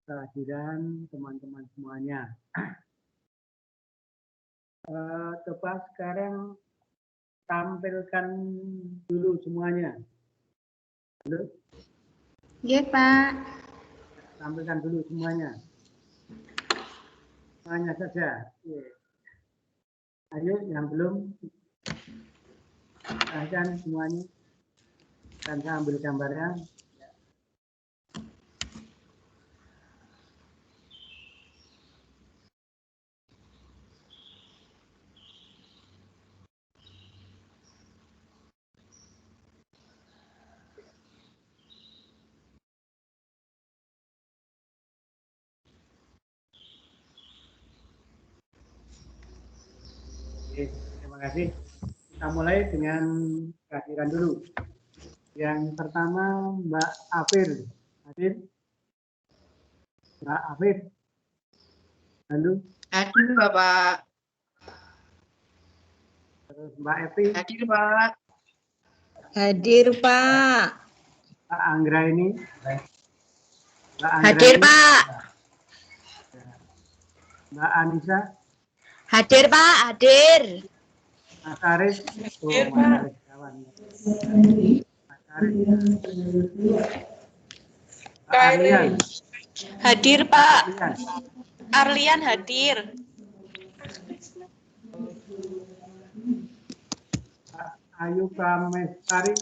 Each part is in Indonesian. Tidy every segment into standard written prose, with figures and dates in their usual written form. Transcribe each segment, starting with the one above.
kehadiran teman-teman semuanya. Coba sekarang tampilkan dulu semuanya. Halo? Iya, Pak. Tampilkan dulu semuanya. Semuanya saja. Ayo, yang belum, silahkan semuanya. Dan saya ambil gambarnya. Oke, terima kasih. Kita mulai dengan kehadiran dulu. Yang pertama Mbak Afir. Hadir? Mbak Afir. Halo. Hadir, Bapak. Terus Mbak Evi. Hadir, Pak. Hadir, Pak. Mbak Anggra ini. Mbak Anggra Hadir, ini. Pak. Mbak Anissa. Hadir, Pak. Hadir. Mas Arif. Hadir, Mas Pak. Arif kawan. Mas Arif. Mbak Arlian. Hadir, Pak. Arlian. Arlian hadir. Mbak Ayu Kamestari.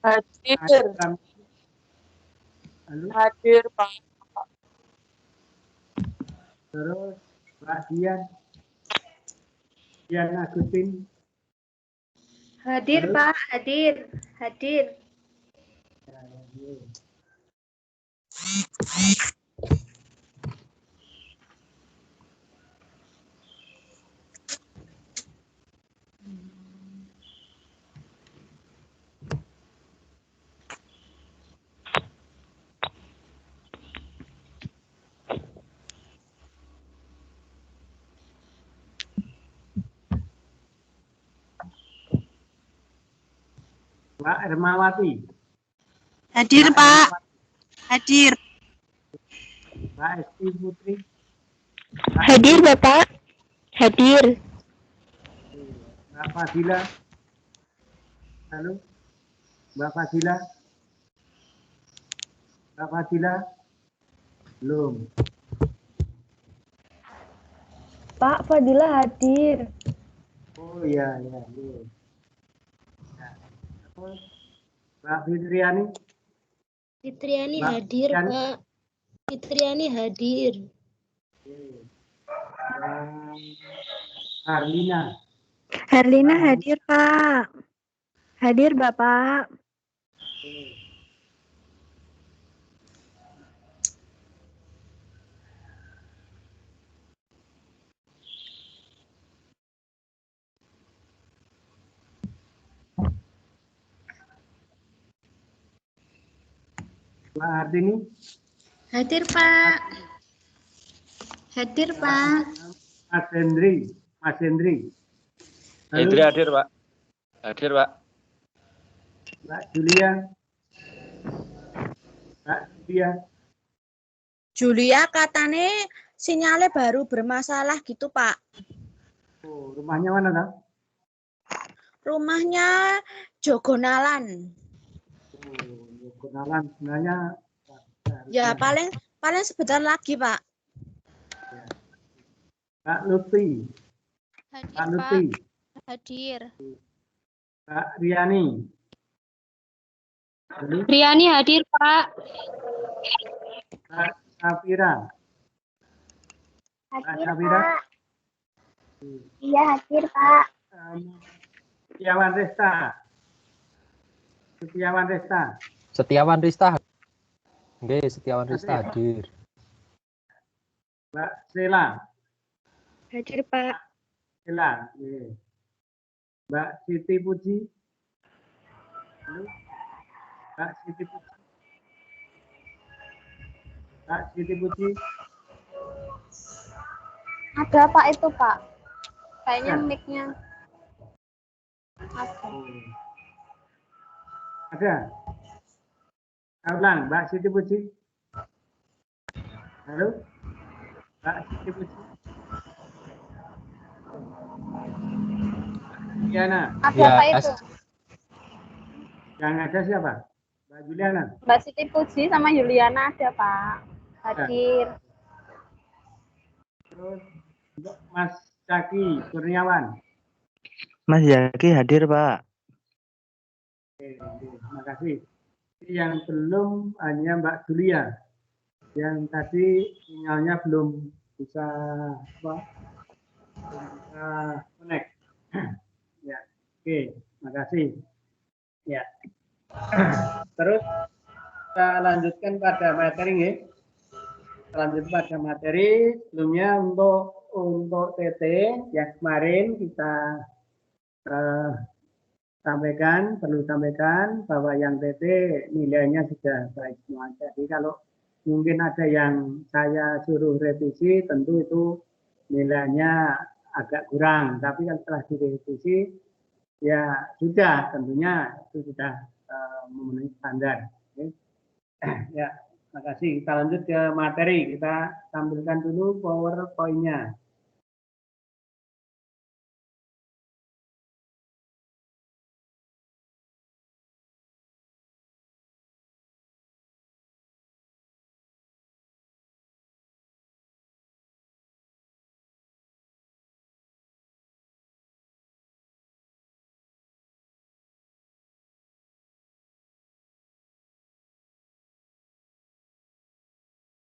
Hadir. Ayu Kamestari. Halo. Hadir, Pak. Terus Mbak Dian. Dian Agustin. Hadir, Halo. Pak. Hadir. Hadir. Mbak Ermawati. Hadir, Mbak Pak. Ermawati. Hadir. Mbak Esti Putri. Hadir, Bapak. Hadir. Mbak Fadila. Halo. Mbak Fadila. Mbak Fadila. Belum. Pak Fadila hadir. Oh iya, iya. Ya. Terus Mbak Fitriani. Fitriani Mbak hadir, Fitriani. Pak. Fitriani hadir. Harlina. Herlina Mbak hadir, Pak. Hadir, Bapak. Mbak Hartini. Hadir, Pak. Hadir, Pak. Mas Hendri. Mas Hendri. Halo. Hendri hadir, Pak. Hadir, Pak. Mbak Julia. Mbak Julia. Julia katanya sinyalnya baru bermasalah gitu, Pak. Oh, rumahnya mana, Kak? Rumahnya Jogonalan. Oh, kenalan sebenarnya. Ya, paling sebentar lagi, Pak. Mbak Lutfi. Hadir, Mbak Lutfi. Pak. Hadir. Mbak Riani. Halo. Riani hadir, Pak. Mbak Safira. Mbak Safira. Iya, hadir, Pak. Setiawan Resta. Setiawan Resta. Setiawan Rista. Nggih, Setiawan Rista hadir. Mbak Sela. Hadir, Pak. Sela. Mbak Siti Puji. Halo. Mbak Siti Puji. Mbak Siti Puji. Ada Pak itu Pak. Kayaknya Ya. mic-nya. Ada. Ada. Ulang, Mbak Siti Puji. Halo, Mbak Siti Puji. Juliana, Ada Ya, Pak itu. yang ada siapa? Mbak Juliana. Mbak Siti Puji sama Yuliana ada Pak. Hadir. Terus untuk Mas Caki Kurniawan. Mas Zaki hadir, Pak. Oke, terima kasih. Yang belum hanya Mbak Julia. Yang tadi sinyalnya belum bisa apa? Belum bisa connect. Ya, oke, terima kasih. Ya. Terus kita lanjutkan pada materi ya. Lanjut pada materi. Sebelumnya untuk TT yang kemarin kita perlu sampaikan bahwa yang TT nilainya sudah baik semua. Jadi kalau mungkin ada yang saya suruh revisi, tentu itu nilainya agak kurang. Tapi kan setelah direvisi, ya sudah, tentunya itu sudah memenuhi standar. Oke. Ya, terima kasih. Kita lanjut ke materi. Kita tampilkan dulu PowerPoint-nya.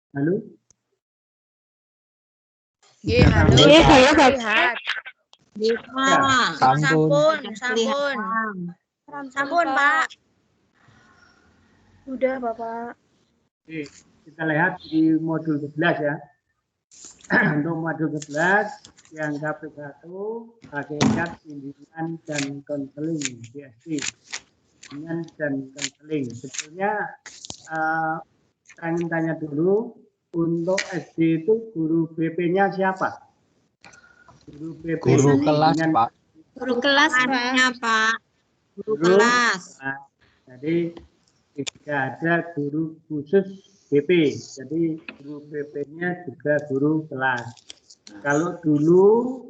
Halo? Iya, halo. Iya, halo, Pak. Lihat. Sampun. Sampun, Pak. Udah, Bapak. Oke, kita lihat di modul 11 ya. Untuk modul 11 yang KP1 hakikat bimbingan dan konseling DSD. Bimbingan dan konseling. Sebetulnya saya ingin tanya dulu, untuk SD itu guru BP-nya siapa? Guru BP. Guru kelas, Pak. Guru kelas, Pak. Guru kelas. Nah, jadi tidak ada guru khusus BP. Jadi guru BP-nya juga guru kelas. Kalau dulu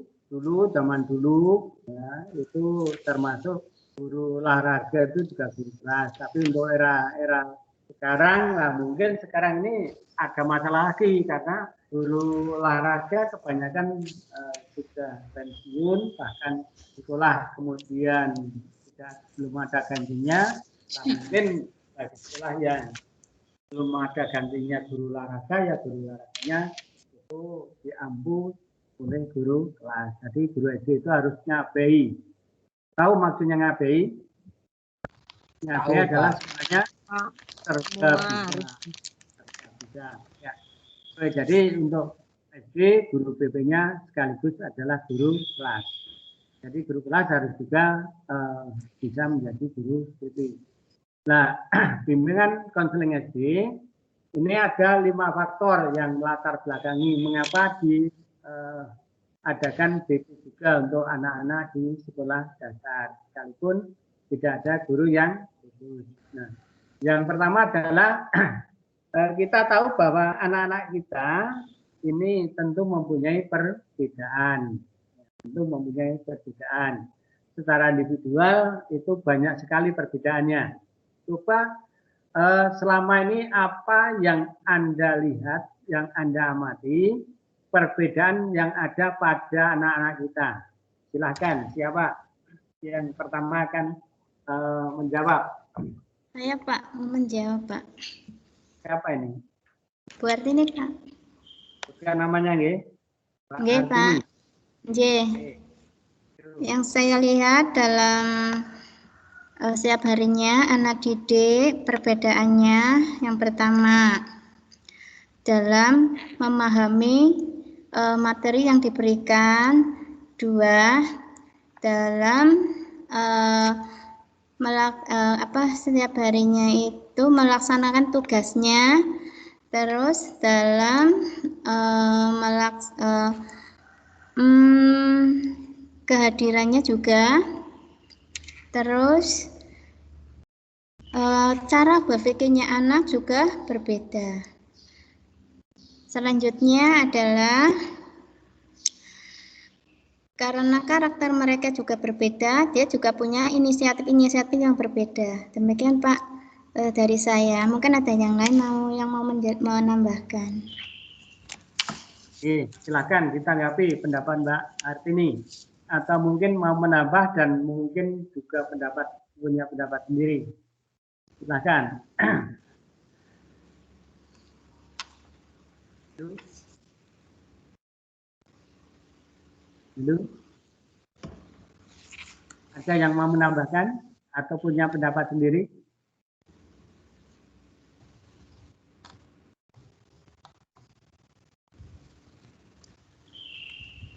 zaman dulu ya, itu termasuk guru olahraga itu juga guru kelas. Tapi untuk era sekarang, nah mungkin sekarang ini ada masalah lagi karena guru olahraga kebanyakan sudah pensiun, bahkan sekolah kemudian belum ada gantinya. Nah, mungkin bagi sekolah yang belum ada gantinya guru olahraga, ya guru olahraganya itu diambil oleh guru kelas. Jadi guru SD itu harus ngabei. Tahu maksudnya ngabei? Ngabei adalah sebenarnya serba bisa. Ya. Oke, jadi untuk SD guru BP-nya sekaligus adalah guru kelas. Jadi guru kelas harus juga bisa menjadi guru BP. Nah, bimbingan konseling SD ini ada 5 faktor yang melatar belakangi mengapa diadakan BP juga untuk anak-anak di sekolah dasar, sekalipun tidak ada guru yang khusus. Nah, yang pertama adalah kita tahu bahwa anak-anak kita ini tentu mempunyai perbedaan. Secara individual itu banyak sekali perbedaannya. Coba selama ini apa yang Anda lihat, yang Anda amati, perbedaan yang ada pada anak-anak kita. Silahkan, siapa yang pertama akan menjawab? Saya, Pak, mau menjawab, Pak. Siapa ini? Bu Artini, Pak. Bukan namanya, nggih? Nggih, Pak. Nggih. Yang saya lihat dalam setiap harinya anak didik, perbedaannya yang pertama dalam memahami materi yang diberikan, 2 dalam setiap harinya itu melaksanakan tugasnya, terus dalam kehadirannya juga, terus cara berpikirnya anak juga berbeda. Selanjutnya adalah karena karakter mereka juga berbeda, dia juga punya inisiatif-inisiatif yang berbeda. Demikian Pak dari saya. Mungkin ada yang lain yang mau menambahkan. Oke, silakan ditanggapi pendapat Mbak Artini. Atau mungkin mau menambah dan mungkin juga punya pendapat sendiri. Silakan. Dulu. Ada yang mau menambahkan atau punya pendapat sendiri?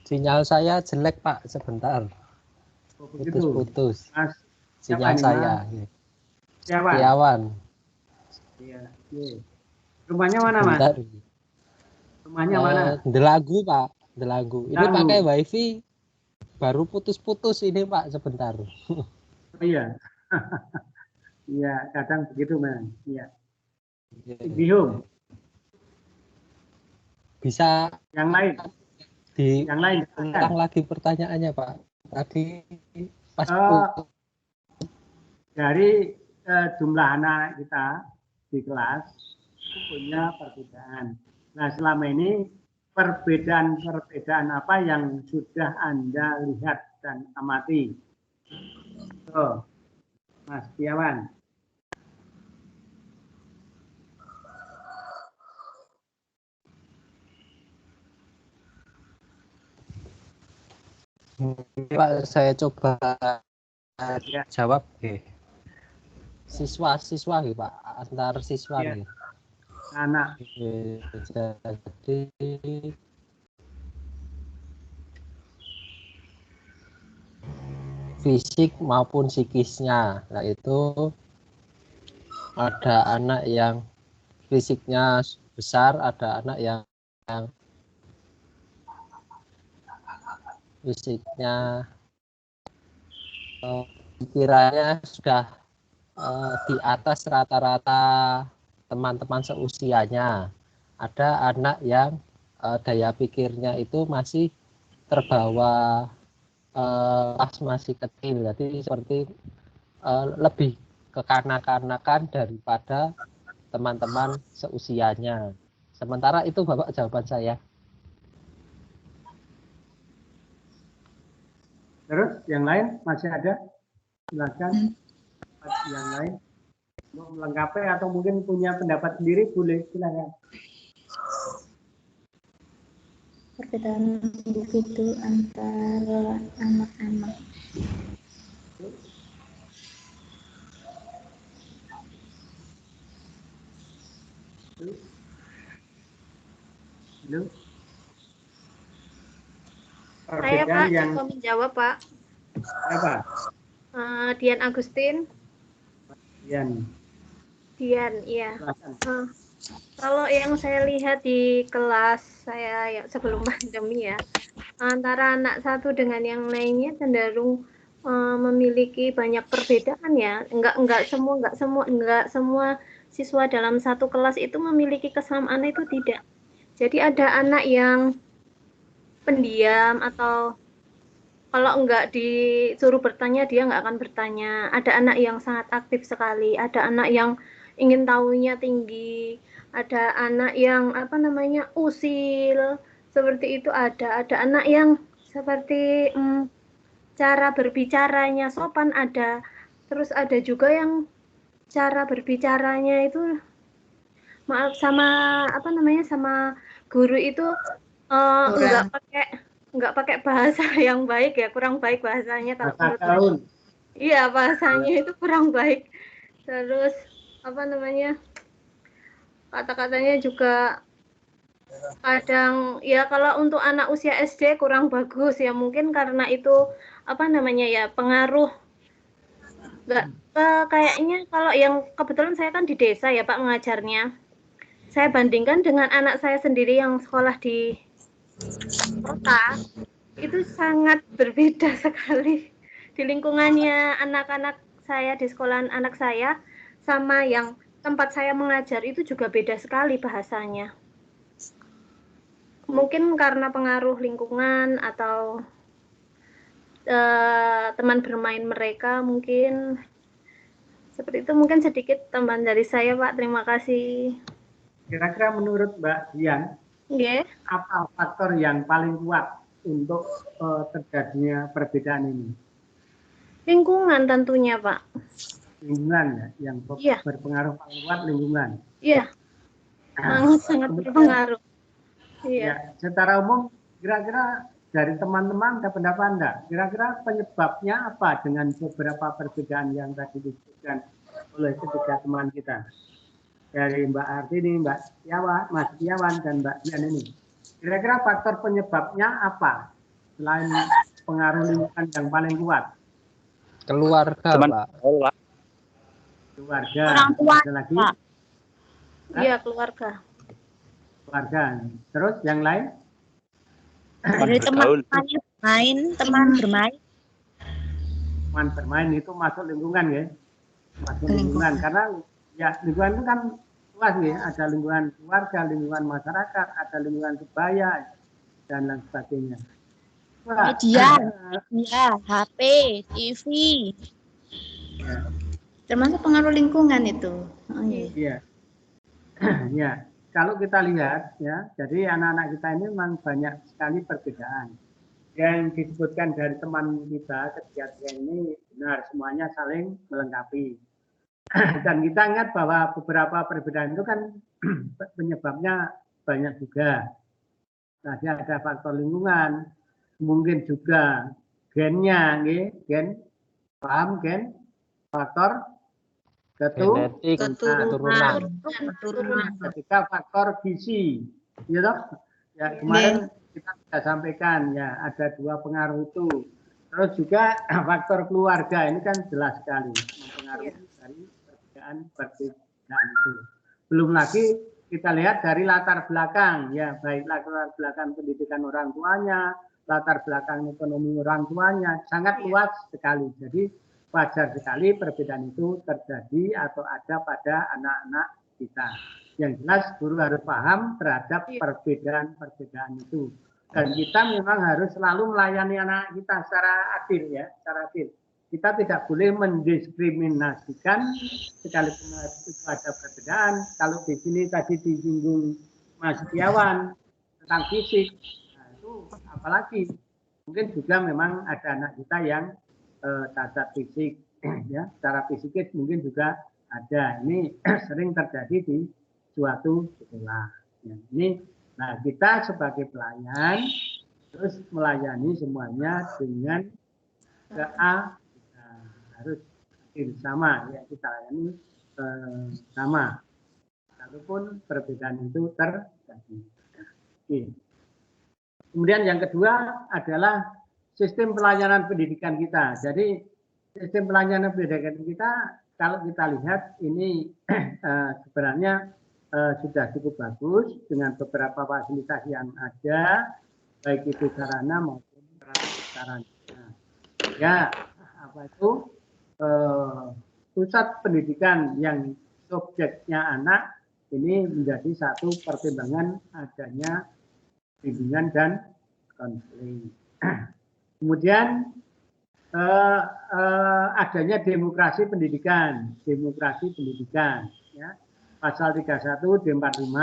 Sinyal saya jelek Pak, sebentar. Oh, begitu. Putus-putus. Mas, Sinyal siapa saya. ini, Setiawan. Iya. Rumahnya mana Mas? Sebentar. Rumahnya mana? Delagu Pak, Delagu. Ini Delagu. pakai wifi. Baru putus-putus ini Pak, sebentar. Oh iya. Iya, kadang begitu Mas. Iya. Bihum. Bisa Yang lain. Yang lain. Ulang lagi pertanyaannya Pak. Tadi pas dari jumlah anak kita di kelas punya perbedaan. Nah, selama ini perbedaan apa yang sudah Anda lihat dan amati? So, Mas Setiawan. Pak, saya coba jawab. Siswa Pak, antar siswa nih. Anak. Jadi fisik maupun psikisnya. Nah, itu ada anak yang fisiknya besar, ada anak yang fisiknya pikirannya sudah di atas rata-rata teman-teman seusianya. Ada anak yang daya pikirnya itu masih terbawa pas masih kecil, jadi seperti lebih kekanak-kanakan daripada teman-teman seusianya. Sementara itu Bapak jawaban saya. Terus yang lain masih ada? Silakan. Yang lain mau melengkapi atau mungkin punya pendapat sendiri boleh, silakan. Perbedaan individu antara anak-anak. Halo. Saya Pak, yang mau menjawab Pak. Apa? Dian Agustin. Dian, iya. Kalau yang saya lihat di kelas saya ya, sebelum pandemi ya, antara anak satu dengan yang lainnya cenderung memiliki banyak perbedaan ya. Enggak semua siswa dalam satu kelas itu memiliki kesamaan, itu tidak. Jadi ada anak yang pendiam atau kalau enggak disuruh bertanya dia enggak akan bertanya. Ada anak yang sangat aktif sekali, ada anak yang ingin tahunya tinggi, ada anak yang usil, seperti itu ada anak yang seperti cara berbicaranya sopan ada. Terus ada juga yang cara berbicaranya itu sama guru itu enggak pakai bahasa yang baik ya, kurang baik bahasanya kalau menurut saya. Iya, bahasanya itu kurang baik. Terus kata-katanya juga kadang ya kalau untuk anak usia SD kurang bagus ya, mungkin karena itu pengaruh. Kayaknya kalau yang kebetulan saya kan di desa ya Pak mengajarnya. Saya bandingkan dengan anak saya sendiri yang sekolah di kota, itu sangat berbeda sekali. Di lingkungannya anak-anak saya, di sekolahan anak saya, sama yang tempat saya mengajar itu juga beda sekali bahasanya. mungkin karena pengaruh lingkungan atau teman bermain mereka mungkin seperti itu. Mungkin sedikit tambahan dari saya, Pak. Terima kasih. Kira-kira menurut Mbak Dian, Nggih. apa faktor yang paling kuat untuk terjadinya perbedaan ini? Lingkungan tentunya, Pak. Lingkungan ya, yang Iya. berpengaruh paling kuat lingkungan. Iya, sangat berpengaruh. Iya. Ya, secara umum kira-kira dari teman-teman ada pendapat enggak? Kira-kira penyebabnya apa dengan beberapa perbedaan yang tadi disebutkan oleh ketiga teman kita? Dari Mbak Artini, Mbak Setiawan, Mas Setiawan, dan Mbak Dian ini. Kira-kira faktor penyebabnya apa? Selain pengaruh lingkungan yang paling kuat. Keluarga, Teman Pak. sekolah. Keluarga. Orang tua, Ada lagi? Pak. Iya, keluarga. Keluarga. Terus yang lain? Dari teman-temannya bermain, teman bermain. Teman bermain itu masuk lingkungan ya. Masuk lingkungan. Karena ya lingkungan itu kan luas ya. Ada lingkungan keluarga, lingkungan masyarakat, ada lingkungan kebaya, dan lain sebagainya. Wah, Media, HP, TV. ya. Termasuk pengaruh lingkungan itu. Oh, iya. Iya. Ya, kalau kita lihat ya, jadi anak-anak kita ini memang banyak sekali perbedaan. Yang disebutkan dari teman kita ketiga ini benar, semuanya saling melengkapi. Dan kita ingat bahwa beberapa perbedaan itu kan penyebabnya banyak juga. Tadi ada faktor lingkungan, mungkin juga gennya, gen, paham gen, faktor Genetik, keturunan. ketika faktor gizi, ya toh? Ya kemarin kita sudah sampaikan ya ada dua pengaruh itu. Terus juga faktor keluarga ini kan jelas sekali mempengaruhi dari perbedaan itu. Belum lagi kita lihat dari latar belakang ya, baik latar belakang pendidikan orang tuanya, latar belakang ekonomi orang tuanya sangat luas sekali. Jadi wajar sekali perbedaan itu terjadi atau ada pada anak-anak kita. Yang jelas guru harus paham terhadap perbedaan-perbedaan itu. Dan kita memang harus selalu melayani anak kita secara adil ya, secara adil. Kita tidak boleh mendiskriminasikan sekalipun itu ada perbedaan. Kalau di sini tadi disinggung Mas Setiawan tentang fisik, nah itu apalagi mungkin juga memang ada anak kita yang cacat fisik, ya, secara fisikis mungkin juga ada. Ini sering terjadi di suatu sekolah. Ya, ini, nah kita sebagai pelayan terus melayani semuanya dengan harus sama, ya kita layani sama, walaupun perbedaan itu terjadi. Oke. Kemudian yang kedua adalah sistem pelayanan pendidikan kita. Jadi sistem pelayanan pendidikan kita kalau kita lihat ini sebenarnya sudah cukup bagus dengan beberapa fasilitas yang ada, baik itu sarana maupun prasarana. Ya, apa itu pusat pendidikan yang subjeknya anak ini menjadi satu pertimbangan adanya bimbingan dan konseling. Kemudian adanya demokrasi pendidikan, ya. Pasal 31 D45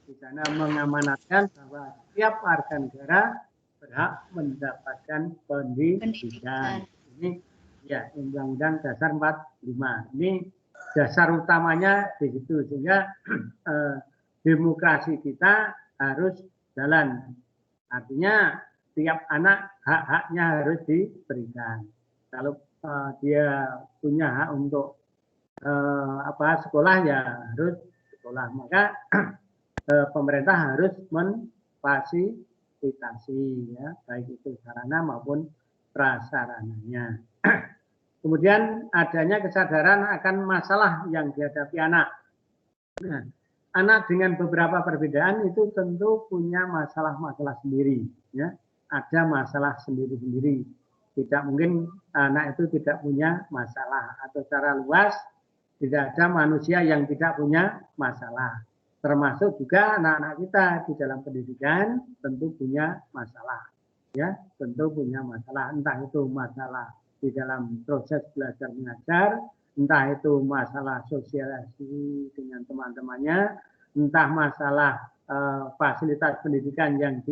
di sana mengamanatkan bahwa setiap warga negara berhak mendapatkan pendidikan. Ini ya Undang-Undang Dasar 45. Ini dasar utamanya di situ, sehingga demokrasi kita harus jalan. Artinya tiap anak hak-haknya harus diberikan. Kalau dia punya hak untuk sekolah ya harus sekolah. Maka pemerintah harus memfasilitasi ya, baik itu sarana maupun prasarananya. Kemudian adanya kesadaran akan masalah yang dihadapi anak. Nah, anak dengan beberapa perbedaan itu tentu punya masalah-masalah sendiri, ya. Ada masalah sendiri-sendiri. Tidak mungkin anak itu tidak punya masalah, atau secara luas tidak ada manusia yang tidak punya masalah. termasuk juga anak-anak kita di dalam pendidikan tentu punya masalah, ya, tentu punya masalah, entah itu masalah di dalam proses belajar mengajar, entah itu masalah sosialisasi dengan teman-temannya, entah masalah fasilitas pendidikan yang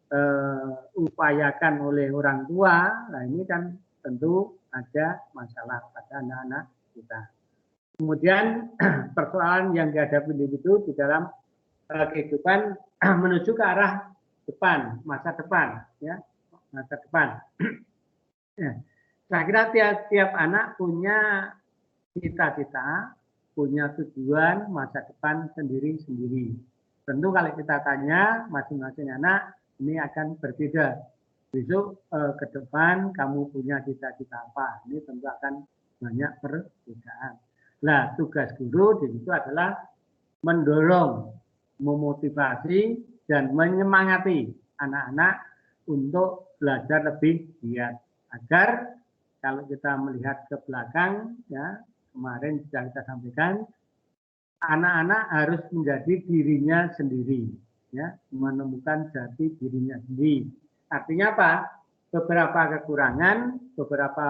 diupayakan oleh orang tua. Nah, ini kan tentu ada masalah pada anak-anak kita. Kemudian persoalan yang dihadapi individu di dalam kehidupan menuju ke arah depan, masa depan, ya, masa depan. Ya. Saya kira tiap anak punya cita-cita, punya tujuan masa depan sendiri-sendiri. Tentu kalau kita tanya masing-masing anak ini akan berbeda. Besok ke depan kamu punya cita-cita apa? Ini tentu akan banyak perbedaan. Nah, tugas guru di situ adalah mendorong, memotivasi, dan menyemangati anak-anak untuk belajar lebih giat. Agar kalau kita melihat ke belakang, ya kemarin sudah kita sampaikan, anak-anak harus menjadi dirinya sendiri, ya, menemukan jati dirinya sendiri. Artinya apa? Beberapa kekurangan, beberapa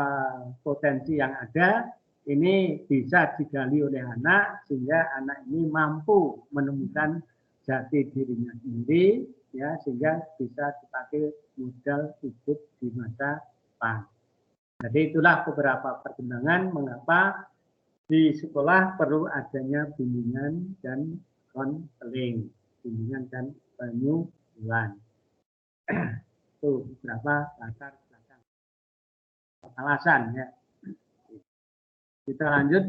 potensi yang ada, ini bisa digali oleh anak sehingga anak ini mampu menemukan jati dirinya sendiri, ya, sehingga bisa dipakai modal hidup di masa depan. Jadi itulah beberapa pertimbangan mengapa di sekolah perlu adanya bimbingan dan konseling, bimbingan dan penyuluhan. Itu beberapa latar belakang alasan, ya. Kita lanjut.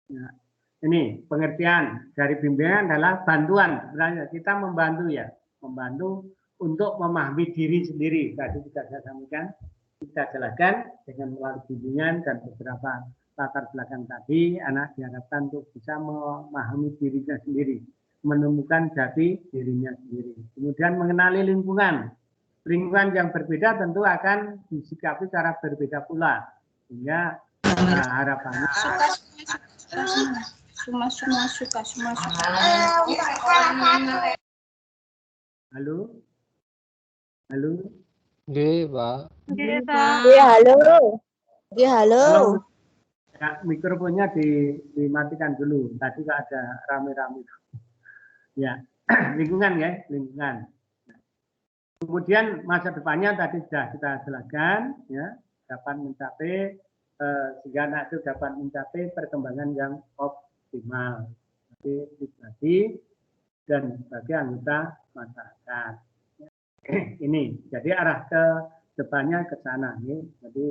Ya, ini pengertian dari bimbingan adalah bantuan. Sebenarnya kita membantu, ya, membantu untuk memahami diri sendiri. Tadi sudah saya sampaikan, kita jelaskan dengan melalui bimbingan dan beberapa latar belakang tadi, anak diharapkan untuk bisa memahami dirinya sendiri, menemukan jati dirinya sendiri. Kemudian mengenali lingkungan. Lingkungan yang berbeda tentu akan disikapi secara berbeda pula. Sehingga harapannya Halo? Halo? Nggih, Pak. Oke, Pak. Iya, halo. Iya, halo. Ya, mikrofonnya dimatikan dulu. Tadi kok ada rame-rame. Ya, lingkungan, ya, lingkungan. Kemudian masa depannya tadi sudah kita jelaskan, ya, dapat mencapai sehingga anak itu dapat mencapai perkembangan yang optimal, pribadi dan sebagai anggota masyarakat. Ini, jadi arah ke depannya ke sana, ya. Jadi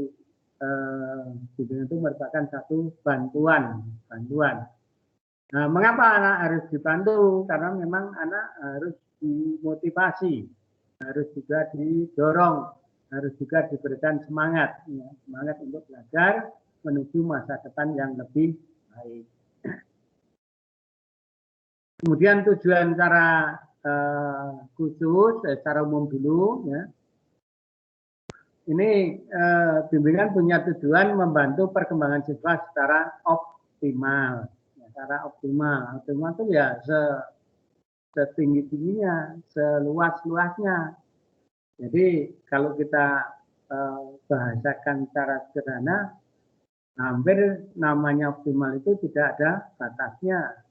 bimbingan itu merupakan satu bantuan. Nah, mengapa anak harus dibantu? Karena memang anak harus dimotivasi, harus juga didorong, harus juga diberikan semangat, ya, semangat untuk belajar menuju masa depan yang lebih baik. Kemudian tujuan secara khusus, secara umum dulu, ya. Ini bimbingan punya tujuan membantu perkembangan siswa secara optimal. Ya, secara optimal. Optimal itu ya setinggi-tingginya, seluas-luasnya. Jadi kalau kita bahasakan secara sederhana, hampir namanya optimal itu tidak ada batasnya.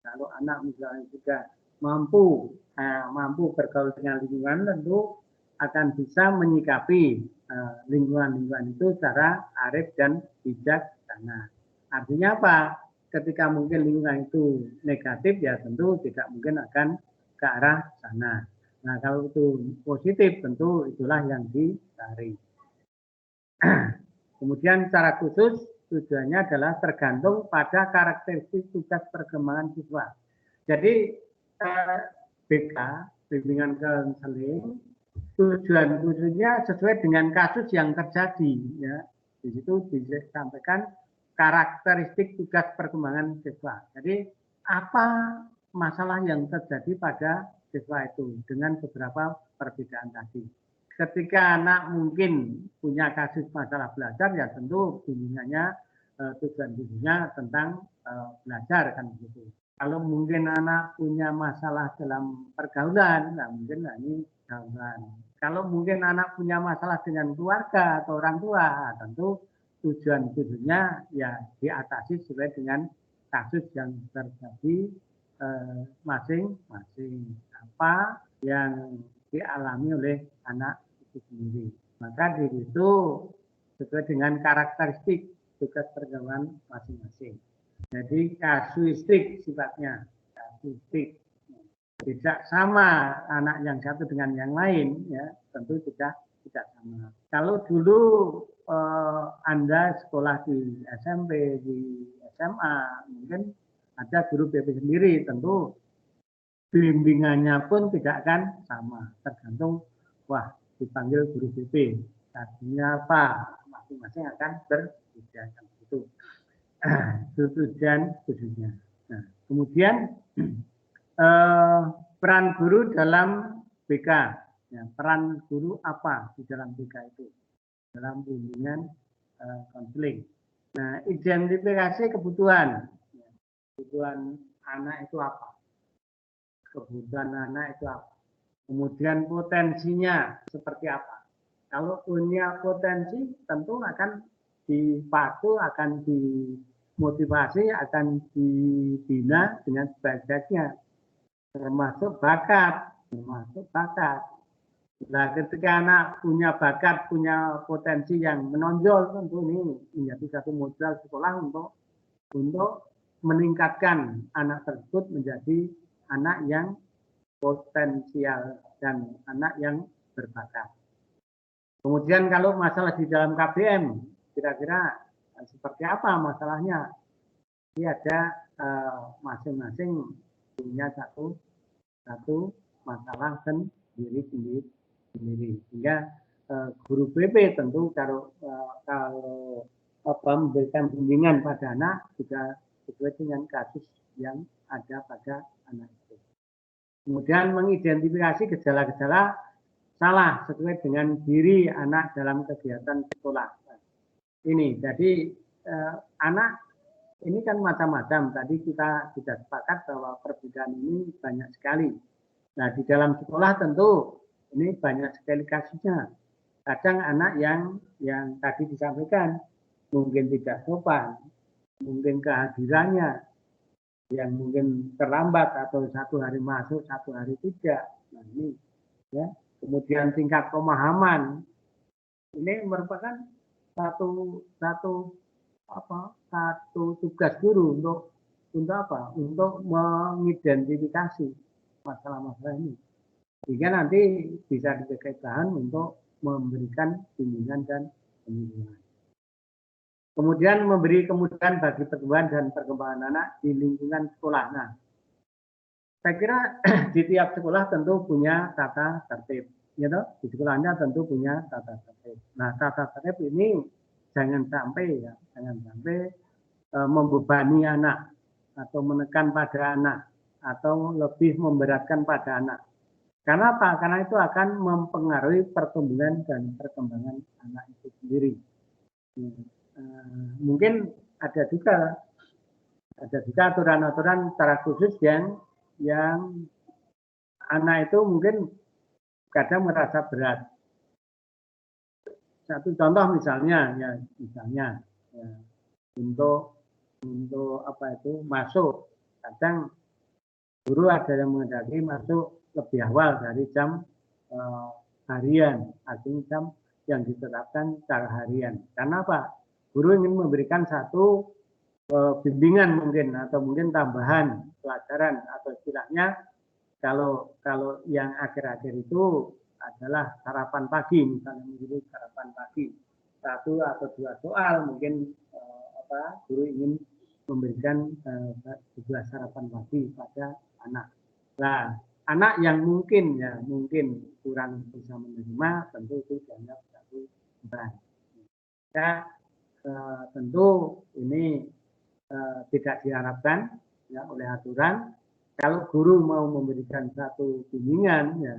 Kalau anak misalnya juga mampu bergaul dengan lingkungan, tentu akan bisa menyikapi lingkungan-lingkungan itu secara arif dan bijaksana. Artinya apa? Ketika mungkin lingkungan itu negatif, ya tentu tidak mungkin akan ke arah sana. Nah, kalau itu positif, tentu itulah yang dicari. Kemudian secara khusus tujuannya adalah tergantung pada karakteristik tugas perkembangan siswa. Jadi BK, bimbingan konseling, tujuan khususnya sesuai dengan kasus yang terjadi, ya. Di situ disampaikan karakteristik tugas perkembangan siswa. Jadi apa masalah yang terjadi pada siswa itu dengan beberapa perbedaan tadi. ketika anak mungkin punya kasus masalah belajar, ya tentu bimbingannya tujuan bimbingnya tentang belajar kan begitu. Kalau mungkin anak punya masalah dalam pergaulan, nah mungkin ini pergaulan. Kalau mungkin anak punya masalah dengan keluarga atau orang tua, tentu tujuan bimbingnya ya diatasi sesuai dengan kasus yang terjadi masing-masing, apa yang dialami oleh anak itu sendiri. Maka di situ sesuai dengan karakteristik tugas pergaulan masing-masing. Jadi kasuistik sifatnya, kasuistik. Tidak sama anak yang satu dengan yang lain, ya tentu tidak sama. Kalau dulu Anda sekolah di SMP, di SMA, mungkin ada guru PP sendiri, tentu bimbingannya pun tidak akan sama, tergantung wah dipanggil guru PP, artinya apa, masing-masing akan berbeda kan itu tujuan khususnya. Nah, kemudian peran guru dalam BK, ya, peran guru apa di dalam BK itu dalam bimbingan konseling. Nah, identifikasi kebutuhan, ya, kebutuhan anak itu apa? Kebutuhan anak itu apa? Kemudian potensinya seperti apa? Kalau punya potensi tentu akan dipacu, akan dimotivasi, akan dibina dengan sebaik-baiknya, termasuk bakat. Nah, ketika anak punya bakat, punya potensi yang menonjol, tentu ini menjadi satu modal sekolah untuk meningkatkan anak tersebut menjadi anak yang potensial dan anak yang berbakat. Kemudian kalau masalah di dalam KBM, kira-kira seperti apa masalahnya? Ini ada masing-masing punya satu masalah sendiri. Sehingga guru BP tentu kalau memberikan bimbingan pada anak juga sesuai dengan kasus yang ada pada anak itu. Kemudian mengidentifikasi gejala-gejala salah sesuai dengan diri anak dalam kegiatan sekolah. Ini jadi anak ini kan macam-macam. Tadi kita sudah sepakat bahwa perbedaan ini banyak sekali. Nah, di dalam sekolah tentu ini banyak sekali kasusnya. Kadang anak yang tadi disampaikan mungkin tidak sopan, mungkin kehadirannya yang mungkin terlambat atau satu hari masuk, satu hari tidak. Nah, ini ya. Kemudian tingkat pemahaman ini merupakan satu tugas guru untuk apa? Untuk mengidentifikasi masalah-masalah ini. Sehingga nanti bisa dijadikan bahan untuk memberikan bimbingan dan pembimbingan. Kemudian memberi kemudahan bagi pertumbuhan dan perkembangan anak di lingkungan sekolah. Nah, saya kira di tiap sekolah tentu punya tata tertib. Gitu? Di sekolahnya tentu punya tata tertib. Nah, tata tertib ini jangan sampai membebani anak atau menekan pada anak atau lebih memberatkan pada anak. Karena apa? Karena itu akan mempengaruhi pertumbuhan dan perkembangan anak itu sendiri. Mungkin ada juga aturan-aturan secara khusus yang anak itu mungkin kadang merasa berat. Satu contoh misalnya untuk apa itu masuk, kadang guru ada yang menghendaki masuk lebih awal dari jam harian, artinya jam yang ditetapkan secara harian. Karena apa? Guru ingin memberikan satu bimbingan mungkin atau mungkin tambahan pelajaran atau istilahnya kalau yang akhir-akhir itu adalah sarapan pagi, misalnya begitu, sarapan pagi 1 atau 2 soal mungkin guru ingin memberikan sebuah sarapan pagi pada anak. Nah, anak yang mungkin kurang bisa menerima tentu itu dianggap satu beban. Ya, tentu ini tidak diharapkan ya oleh aturan. Kalau guru mau memberikan satu bimbingan, ya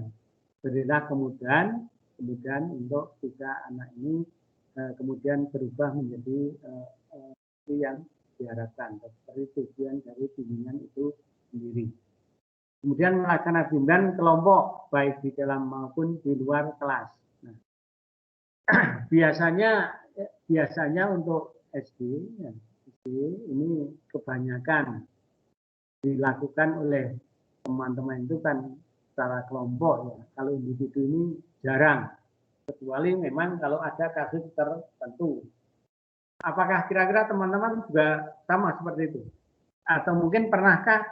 berilah kemudahan kemudian untuk jika anak ini kemudian berubah menjadi yang diharapkan, seperti tujuan dari bimbingan itu sendiri. Kemudian melaksanakan bimbingan kelompok baik di dalam maupun di luar kelas. Nah, biasanya untuk SD ini kebanyakan dilakukan oleh teman-teman itu kan secara kelompok ya. Kalau individu ini jarang, kecuali memang kalau ada kasus tertentu. Apakah kira-kira teman-teman juga sama seperti itu? Atau mungkin pernahkah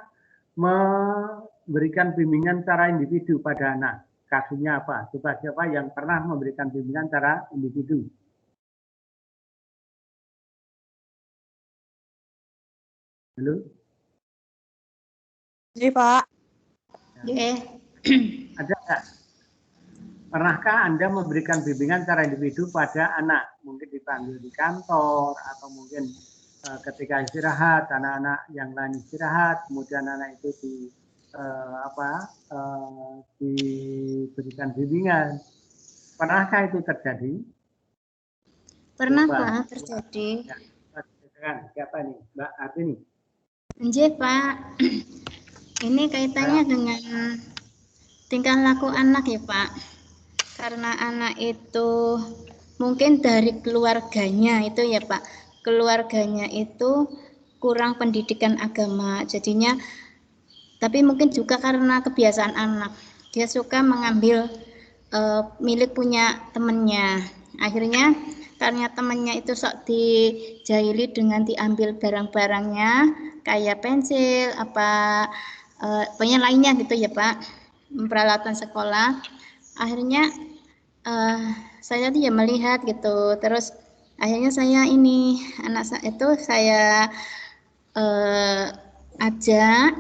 memberikan bimbingan secara individu pada anak? Kasusnya apa? Coba siapa yang pernah memberikan bimbingan secara individu? Halo? Jadi Pak. Oke. Ada nggak? Pernahkah Anda memberikan bimbingan secara individu pada anak? Mungkin dipanggil di kantor atau mungkin ketika istirahat, anak-anak yang lain istirahat, kemudian anak itu diberikan bimbingan. Pernahkah itu terjadi? Pernah Pak terjadi. Ya, siapa nih? Mbak Artini? Nggih Pak. Ini kaitannya dengan tingkah laku anak ya Pak. Karena anak itu mungkin dari keluarganya itu ya Pak, keluarganya itu kurang pendidikan agama, jadinya, tapi mungkin juga karena kebiasaan anak, dia suka mengambil milik punya temennya, akhirnya karena temennya itu sok dijahili dengan diambil barang-barangnya, kayak pensil, pokoknya lainnya gitu ya Pak, peralatan sekolah. Akhirnya saya tuh ya melihat gitu, terus akhirnya saya anak saya itu saya ajak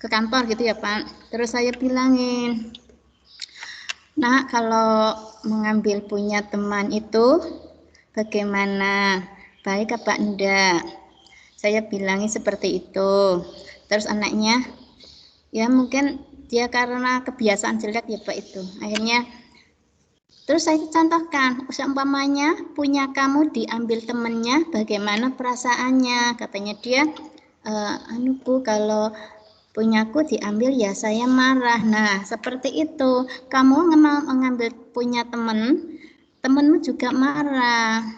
ke kantor gitu ya Pak, terus saya bilangin, nah kalau mengambil punya teman itu bagaimana, baik apa enggak, saya bilangin seperti itu. Terus anaknya ya mungkin dia karena kebiasaan jelek ya Pak itu, akhirnya terus saya contohkan, seumpamanya punya kamu diambil temennya, bagaimana perasaannya? Katanya dia, Bu, kalau punyaku diambil ya saya marah. Nah, seperti itu. Kamu mengambil punya temenmu juga marah.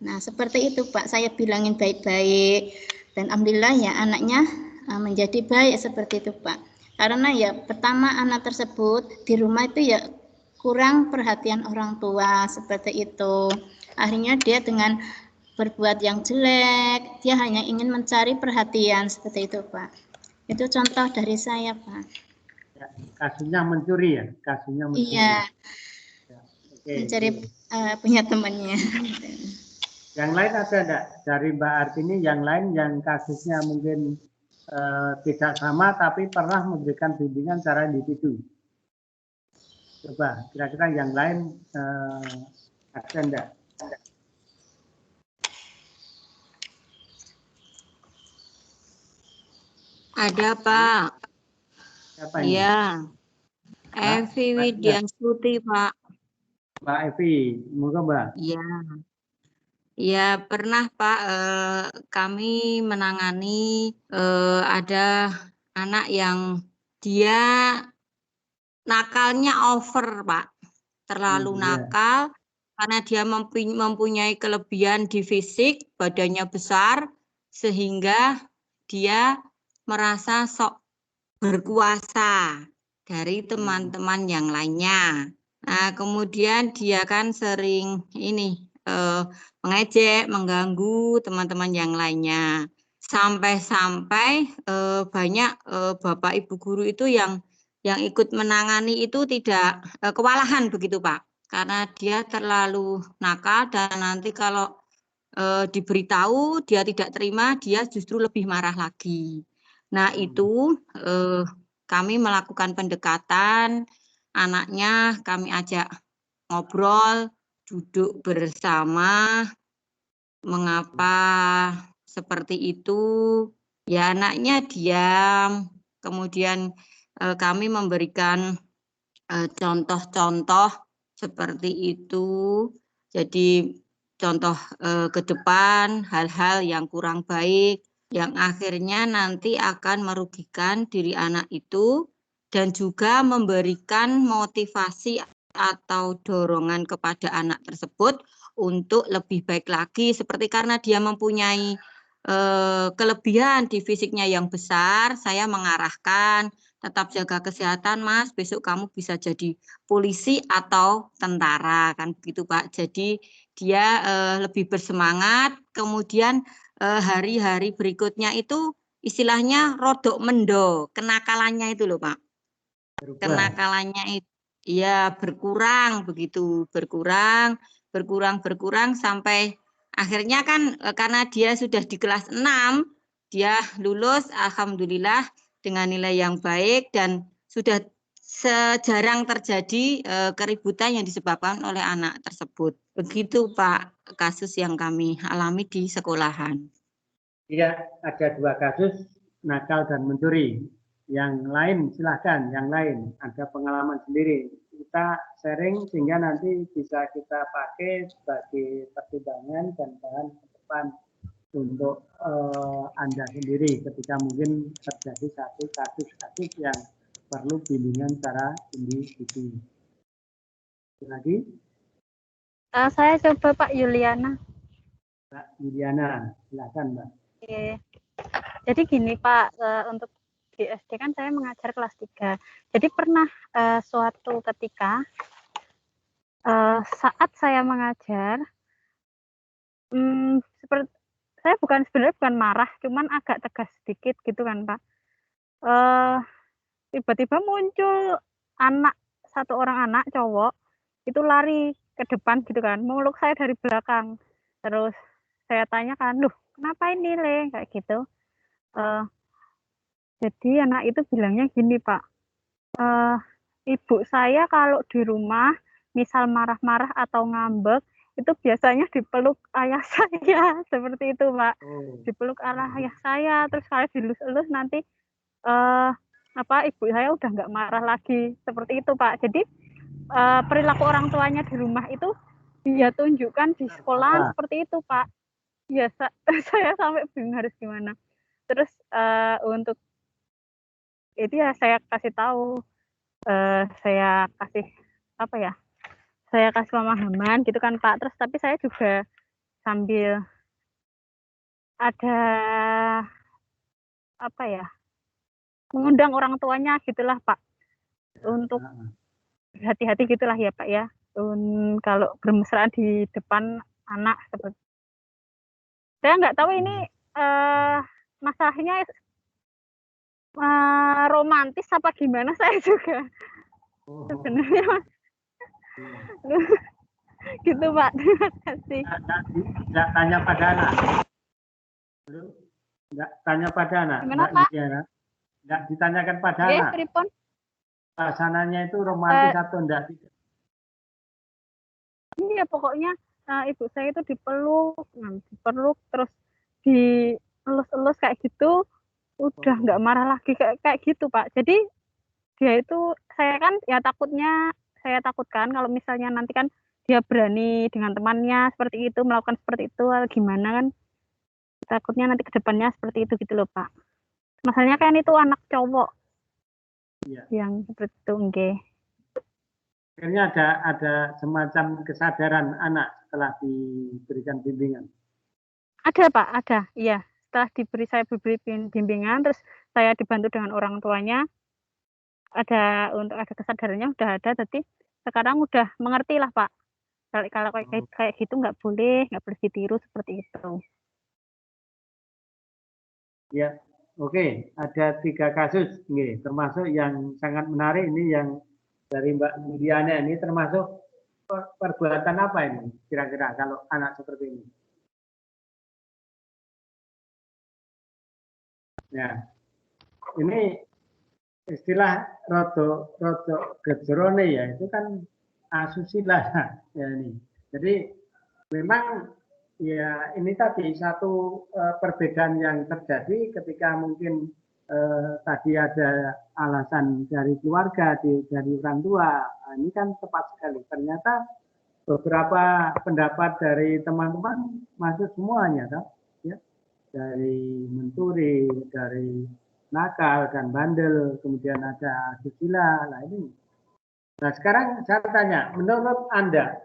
Nah, seperti itu Pak, saya bilangin baik-baik. Dan alhamdulillah ya anaknya menjadi baik seperti itu Pak. Karena ya pertama anak tersebut di rumah itu ya kurang perhatian orang tua seperti itu. Akhirnya dia dengan berbuat yang jelek, dia hanya ingin mencari perhatian seperti itu Pak. Itu contoh dari saya Pak. Ya, kasusnya mencuri ya? Kasusnya mencuri. Iya, ya, oke. Mencari punya temannya. Yang lain ada enggak? Dari Mbak Artini yang lain yang kasusnya mungkin tidak sama tapi pernah memberikan bimbingan secara individu? Coba, kira-kira yang lain ada enggak? Ada Pak. Siapa ini? Iya. Evi Widyanstuti Pak. Mbak Evi, moga Mbak. Iya. Ya pernah Pak, kami menangani ada anak yang dia nakalnya over Pak, terlalu nakal karena dia mempunyai kelebihan di fisik, badannya besar, sehingga dia merasa sok berkuasa dari teman-teman yang lainnya. Nah kemudian dia kan sering mengejek, mengganggu teman-teman yang lainnya. Sampai-sampai banyak Bapak Ibu guru itu yang ikut menangani itu tidak kewalahan begitu Pak. Karena dia terlalu nakal dan nanti kalau diberitahu dia tidak terima, dia justru lebih marah lagi. Nah itu kami melakukan pendekatan, anaknya kami ajak ngobrol, duduk bersama, mengapa seperti itu, ya anaknya diam, kemudian kami memberikan contoh-contoh seperti itu. Jadi contoh ke depan hal-hal yang kurang baik yang akhirnya nanti akan merugikan diri anak itu dan juga memberikan motivasi atau dorongan kepada anak tersebut untuk lebih baik lagi, seperti karena dia mempunyai kelebihan di fisiknya yang besar, saya mengarahkan tetap jaga kesehatan Mas, besok kamu bisa jadi polisi atau tentara kan begitu Pak. Jadi dia lebih bersemangat, kemudian hari-hari berikutnya itu istilahnya rodok mendo, kenakalannya itu loh Pak. Kenakalannya itu ya berkurang begitu, berkurang sampai akhirnya kan karena dia sudah di kelas 6, dia lulus alhamdulillah dengan nilai yang baik dan sudah sejarang terjadi keributan yang disebabkan oleh anak tersebut. Begitu Pak kasus yang kami alami di sekolahan. Iya, ada 2 kasus nakal dan mencuri. Yang lain silahkan, yang lain ada pengalaman sendiri. Kita sharing sehingga nanti bisa kita pakai sebagai pertimbangan dan bahan ke depan untuk Anda sendiri ketika mungkin terjadi satu kasus-kasus yang perlu bimbingan secara individu. Lagi? Saya coba Pak Yuliana. Mbak Yuliana, silakan Mbak. Oke. Jadi gini Pak, untuk di SD kan saya mengajar kelas 3. Jadi pernah suatu ketika saat saya mengajar, seperti saya sebenarnya bukan marah, cuman agak tegas sedikit gitu kan Pak. Tiba-tiba muncul satu orang anak cowok itu lari ke depan gitu kan, meluk saya dari belakang. Terus saya tanyakan, "Loh, kenapa ini, Le?" kayak gitu. Jadi anak itu bilangnya gini, Pak. Ibu saya kalau di rumah misal marah-marah atau ngambek itu biasanya dipeluk ayah saya, seperti itu, Pak. Dipeluk ayah saya, terus saya dilus-elus nanti ibu saya udah nggak marah lagi, seperti itu, Pak. Jadi perilaku orang tuanya di rumah itu dia tunjukkan di sekolah seperti itu, Pak. Ya, saya sampai bingung harus gimana. Terus untuk itu ya saya kasih tahu, saya kasih saya kasih pemahaman gitu kan Pak. Terus tapi saya juga sambil ada mengundang orang tuanya gitulah Pak, untuk hati-hati gitulah ya Pak ya, kalau bermesraan di depan anak seperti. Saya nggak tahu ini masalahnya romantis apa gimana, saya juga sebenarnya Mas. Gitu Pak, terima kasih. Nggak tanya pada anak. Nggak tanya pada anak. Gimana Pak? Nggak ditanyakan pada anak. Pripun? Suasananya itu romantis atau enggak? Iya pokoknya ibu saya itu dipeluk terus dielus-elus kayak gitu, udah nggak marah lagi kayak gitu Pak. Jadi dia itu saya takutkan kalau misalnya nanti kan dia berani dengan temannya seperti itu, melakukan seperti itu gimana kan, takutnya nanti ke depannya seperti itu gitu loh Pak. Masalahnya kan itu anak cowok yang seperti itu nggih. Akhirnya ada semacam kesadaran anak setelah diberikan bimbingan. Ada Pak, ada. Iya, setelah saya diberi bimbingan, terus saya dibantu dengan orang tuanya, ada kesadarannya udah ada. Jadi sekarang udah mengerti lah Pak. Kalau kayak gitu nggak boleh ditiru seperti itu. Ya, oke. Ada 3 kasus, nih, termasuk yang sangat menarik ini yang dari Mbak Yuliana ini, termasuk perbuatan apa ini kira-kira kalau anak seperti ini? Nah, ini istilah rodo gejrone ya, itu kan asusila ya ini. Jadi memang ya ini tadi satu perbedaan yang terjadi ketika mungkin tadi ada alasan dari keluarga, dari orang tua. Nah, ini kan tepat sekali. Ternyata beberapa pendapat dari teman-teman masuk semuanya, kan? Ya, dari menturi, dari nakal dan bandel, kemudian ada asusila. Nah ini. Nah sekarang saya tanya, menurut Anda,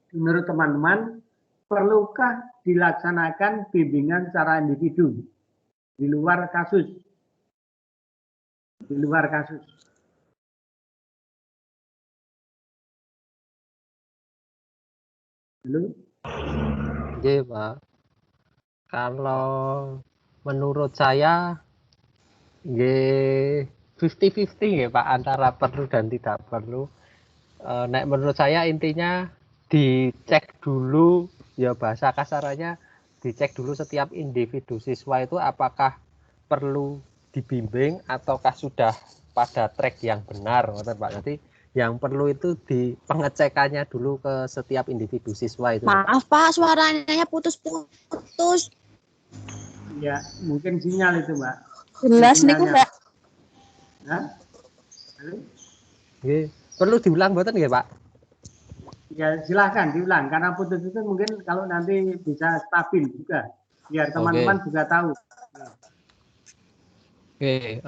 menurut teman-teman, perlukah dilaksanakan bimbingan secara individu di luar kasus? Di luar kasus. Halo? Iya, Pak. Kalau menurut saya, ya 50-50 ya Pak, antara perlu dan tidak perlu. Nek menurut saya intinya dicek dulu, ya bahasa kasarannya, dicek dulu setiap individu siswa itu apakah perlu dibimbing ataukah sudah pada track yang benar, Pak. Nanti yang perlu itu di pengecekannya dulu ke setiap individu siswa itu. Maaf Pak, suaranya putus-putus. Ya, mungkin sinyal itu, Mbak. Jelas nih Mbak. Hah? Halo? Oke. Perlu diulang mboten nggih, Pak? Ya, silakan diulang karena putus itu mungkin kalau nanti bisa stabil juga biar teman-teman juga tahu. Oke,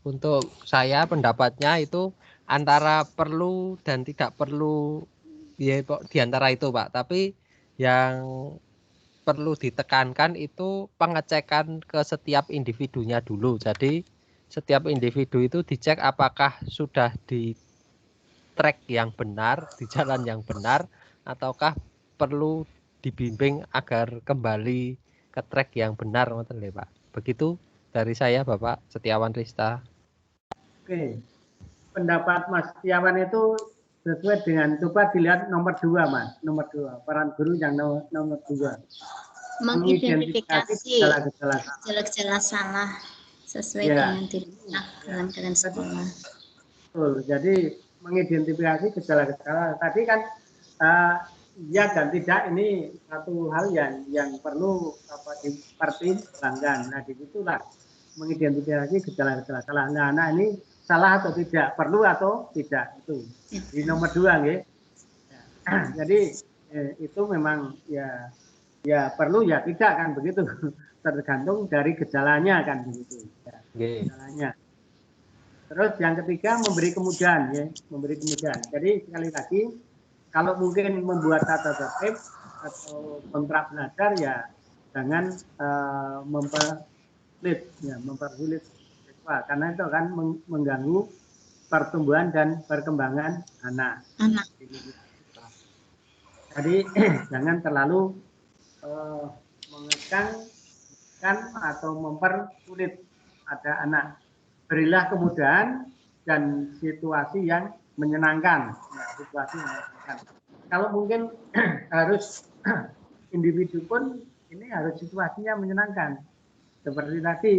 untuk saya pendapatnya itu antara perlu dan tidak perlu, ya di antara itu Pak. Tapi yang perlu ditekankan itu pengecekan ke setiap individunya dulu. Jadi setiap individu itu dicek apakah sudah di track yang benar, di jalan yang benar, ataukah perlu dibimbing agar kembali ke track yang benar, Pak. Begitu dari saya, Bapak Setiawan Rista. Oke, pendapat Mas Setiawan itu sesuai dengan, coba dilihat nomor 2, Mas. Nomor 2, peran guru yang nomor 2. Mengidentifikasi gejala-gejala salah sesuai dengan tindak dalam keadaan sekolah. Betul, jadi mengidentifikasi gejala-gejala. Tadi kan ya dan tidak ini satu hal yang perlu dipertimbangkan. Nah, disitulah mengidentifikasi gejala-gejala salah. Nah, anak ini salah atau tidak, perlu atau tidak, itu di nomor 2, nggih. Jadi itu memang ya perlu ya tidak kan begitu, tergantung dari gejalanya kan begitu. Ya, gejalanya. Terus yang ketiga memberi kemudahan, ya, memberi kemudahan. Jadi sekali lagi kalau mungkin membuat tata tertib atau kontrak belajar ya jangan mempersulit siswa karena itu akan mengganggu pertumbuhan dan perkembangan anak. Jadi jangan terlalu mengekang atau mempersulit pada anak. Berilah kemudahan dan situasi yang menyenangkan. Situasi yang menyenangkan. Kalau mungkin harus individu pun ini harus situasinya menyenangkan. Seperti tadi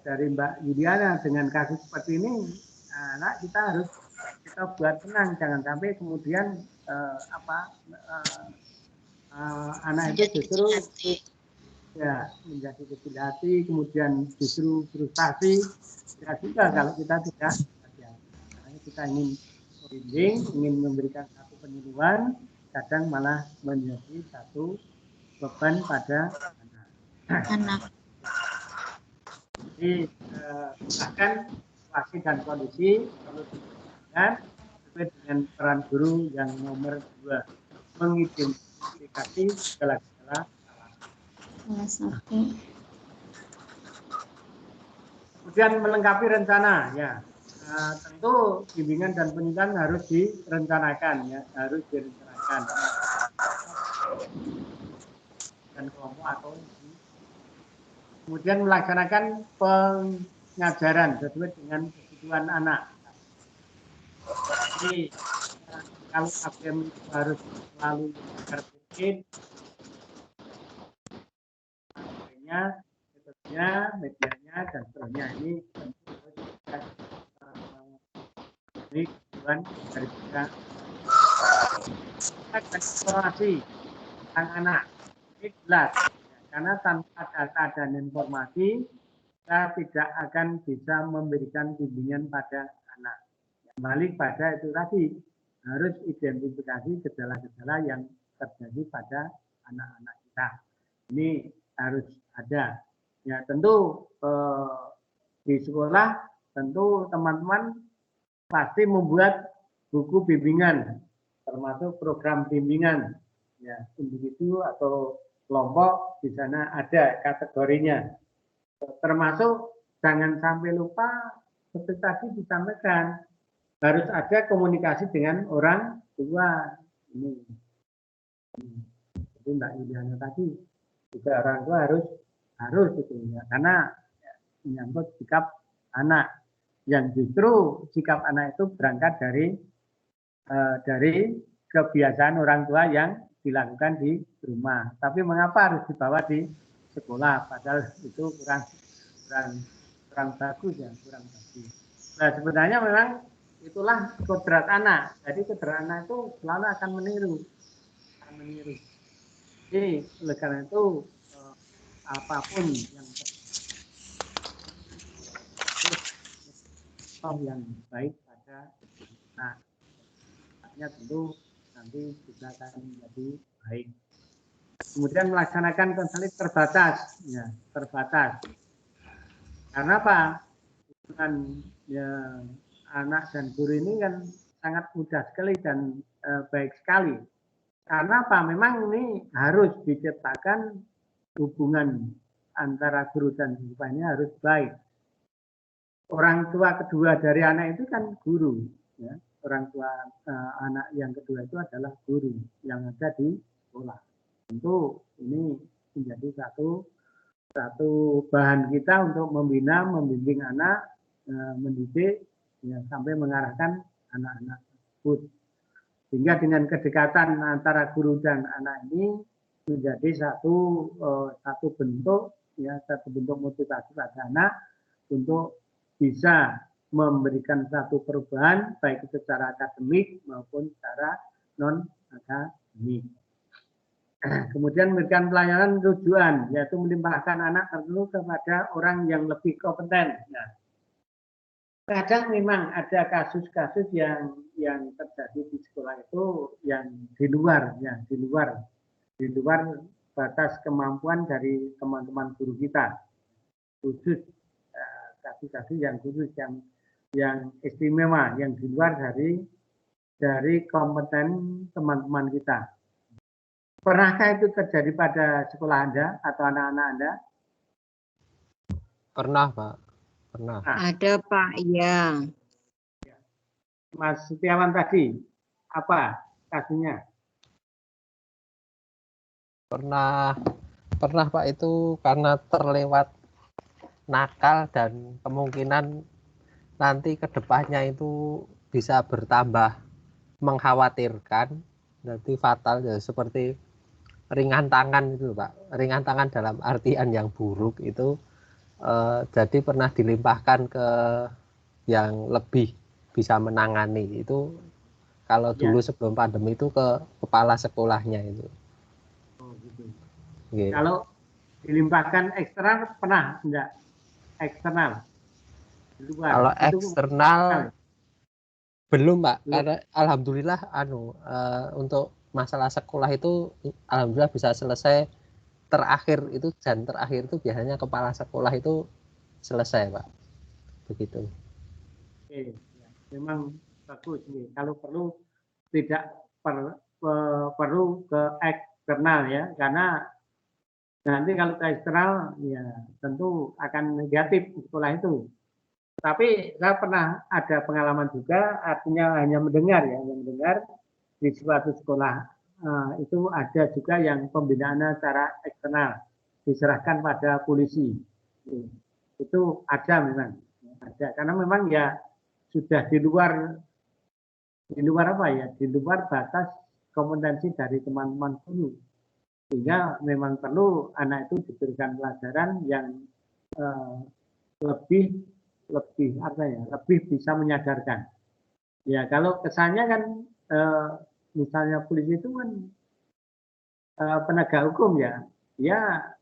dari Mbak Yudiana dengan kasus seperti ini, anak kita harus kita buat tenang, jangan sampai kemudian anak itu justru menjadi kecil hati, kemudian justru frustasi. Ya juga kalau kita tidak hati-hati. Kita ingin membimbing, ingin memberikan satu penyuluhan, kadang malah menjadi satu beban pada anak. Jadi bahkan situasi dan kondisi perlu diperhatikan sesuai dengan peran guru yang nomor 2, mengidentifikasi segala-gala salah. Kemudian melengkapi rencana, ya tentu bimbingan dan penyuluhan harus direncanakan, ya harus direncanakan dan kelompok atau kemudian melaksanakan pengajaran sesuai dengan kebutuhan anak. Jadi kalau ABM harus selalu tertib, medianya dan seterusnya ini tentu harus ini kebutuhan dari kita. Informasi tentang anak ini jelas, karena tanpa data dan informasi kita tidak akan bisa memberikan bimbingan pada anak. Kembali pada itu tadi, harus identifikasi gejala-gejala yang terjadi pada anak-anak kita. Ini harus ada. Ya tentu di sekolah tentu teman-teman pasti membuat buku bimbingan, termasuk program bimbingan, ya individu atau kelompok di sana ada kategorinya. Termasuk jangan sampai lupa seperti tadi disampaikan harus ada komunikasi dengan orang tua. Ini jadi Mbak Yuliana tadi juga orang tua harus itu ya, karena menyangkut sikap anak yang justru sikap anak itu berangkat dari kebiasaan orang tua yang dilakukan di rumah. Tapi mengapa harus dibawa di sekolah? Padahal itu kurang bagus ya, kurang bagus. Nah sebenarnya memang itulah kodrat anak. Jadi kodrat anak itu selalu akan meniru. Jadi oleh karena itu apapun yang baik pada anak, tentu nanti juga akan menjadi baik. Kemudian melaksanakan konseling terbatas, ya terbatas. Karena apa? Dengan ya, anak dan guru ini kan sangat mudah sekali dan baik sekali. Karena apa? Memang ini harus diciptakan hubungan antara guru dan siswa ini harus baik. Orang tua kedua dari anak itu kan guru, ya. Orang tua anak yang kedua itu adalah guru yang ada di sekolah. Tentu ini menjadi satu bahan kita untuk membina, membimbing anak, mendidik, ya, sampai mengarahkan anak-anak tersebut. Sehingga dengan kedekatan antara guru dan anak ini menjadi satu bentuk, ya, satu bentuk motivasi pada anak untuk bisa memberikan satu perubahan baik secara akademik maupun secara non akademik. Kemudian memberikan pelayanan tujuan, yaitu melimpahkan anak tertentu kepada orang yang lebih kompeten. Nah, kadang memang ada kasus-kasus yang terjadi di sekolah itu yang di luar batas kemampuan dari teman-teman guru kita, khusus kasus-kasus yang khusus yang istimewa, yang di luar dari kompeten teman-teman kita. Pernahkah itu terjadi pada sekolah Anda atau anak-anak Anda? Pernah, Pak. Pernah. Nah, Ada, Pak, ya. Mas Setiawan tadi, apa kasusnya? Pernah, Pak, itu karena terlewat nakal dan kemungkinan nanti ke depannya itu bisa bertambah mengkhawatirkan, nanti fatal ya, seperti ringan tangan itu, Pak. Ringan tangan dalam artian yang buruk itu jadi pernah dilimpahkan ke yang lebih bisa menangani itu. Kalau dulu sebelum pandemi itu ke kepala sekolahnya itu. Oh, gitu. Gitu. Kalau dilimpahkan eksternal pernah enggak? Eksternal. Luar. Kalau Itu eksternal belum, Pak. Belum. Karena alhamdulillah untuk masalah sekolah itu alhamdulillah bisa selesai. Terakhir itu biasanya kepala sekolah itu selesai, Pak. Begitu. Oke, ya, memang bagus nih. Kalau perlu tidak perlu ke eksternal ya, karena nanti kalau ke eksternal ya tentu akan negatif di sekolah itu. Tapi saya pernah ada pengalaman juga, artinya hanya mendengar di suatu sekolah itu ada juga yang pembinaannya secara eksternal diserahkan pada polisi. Itu ada memang, ada karena memang ya sudah di luar apa ya, di luar batas kompetensi dari teman-teman guru, sehingga memang perlu anak itu diberikan pelajaran yang lebih bisa menyadarkan. Ya kalau kesannya kan misalnya polisi itu kan penegak hukum ya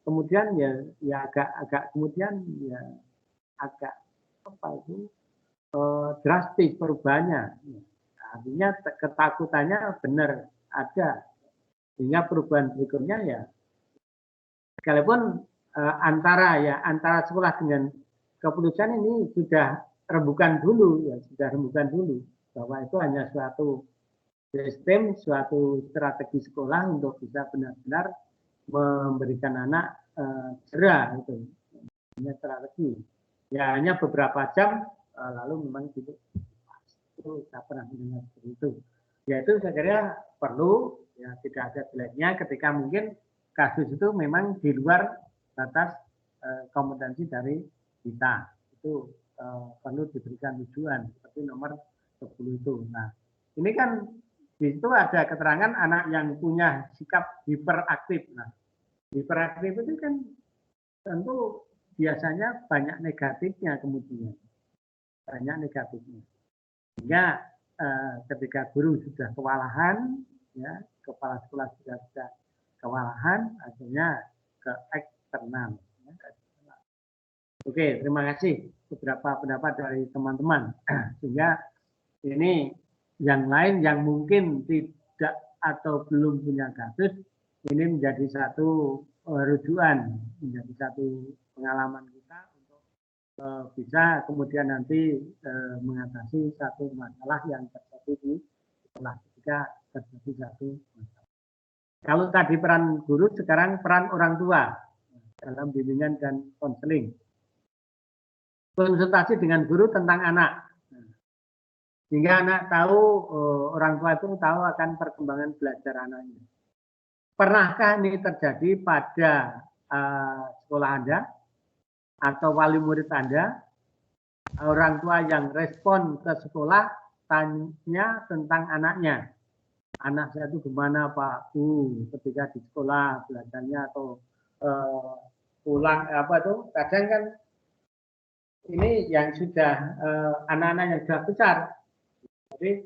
kemudian ya agak kemudian ya agak apa itu drastis perubahannya. Artinya ketakutannya benar ada, sehingga perubahan berikutnya ya sekalipun antara sekolah dengan keputusan ini sudah rembukan dulu bahwa itu hanya suatu sistem, suatu strategi sekolah untuk bisa benar-benar memberikan anak cerah itu, hanya strategi. Ya hanya beberapa jam lalu memang itu saya pernah mendengar seperti itu. Ya itu saya kira perlu, ya tidak ada jeleknya ketika mungkin kasus itu memang di luar batas kompetensi dari kita. Itu perlu diberikan tujuan seperti nomor 10 itu. Nah, ini kan di situ ada keterangan anak yang punya sikap hiperaktif. Nah, hiperaktif itu kan tentu biasanya banyak negatifnya kemudian. Banyak negatifnya. Sehingga ketika guru sudah kewalahan, ya, kepala sekolah sudah kewalahan, akhirnya ke eksternal. Oke, terima kasih beberapa pendapat dari teman-teman. Sehingga ini yang lain yang mungkin tidak atau belum punya kasus, ini menjadi satu rujukan, menjadi satu pengalaman kita untuk bisa kemudian nanti mengatasi satu masalah yang terjadi di sekolah ketika terjadi satu masalah. Kalau tadi peran guru, sekarang peran orang tua dalam bimbingan dan konseling. Konsultasi dengan guru tentang anak. Sehingga anak tahu, orang tua itu tahu akan perkembangan belajar anaknya. Pernahkah ini terjadi pada sekolah Anda atau wali murid Anda? Orang tua yang respon ke sekolah tanya tentang anaknya. Anak saya itu gimana Pak Bu ketika di sekolah belajarnya atau pulang apa itu kadang kan ini yang sudah anak-anak yang sudah besar. Jadi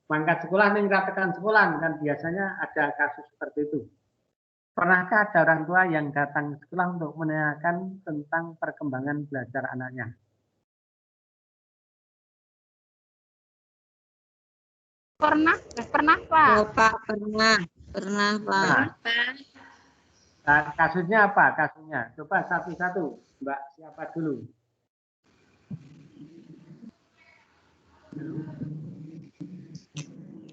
mangkat sekolah nih ratakan sekolah kan biasanya ada kasus seperti itu. Pernahkah ada orang tua yang datang ke sekolah untuk menanyakan tentang perkembangan belajar anaknya? Pernah Pak. Pak, pernah Pak. Nah, kasusnya apa? Kasusnya coba satu-satu, Mbak siapa dulu?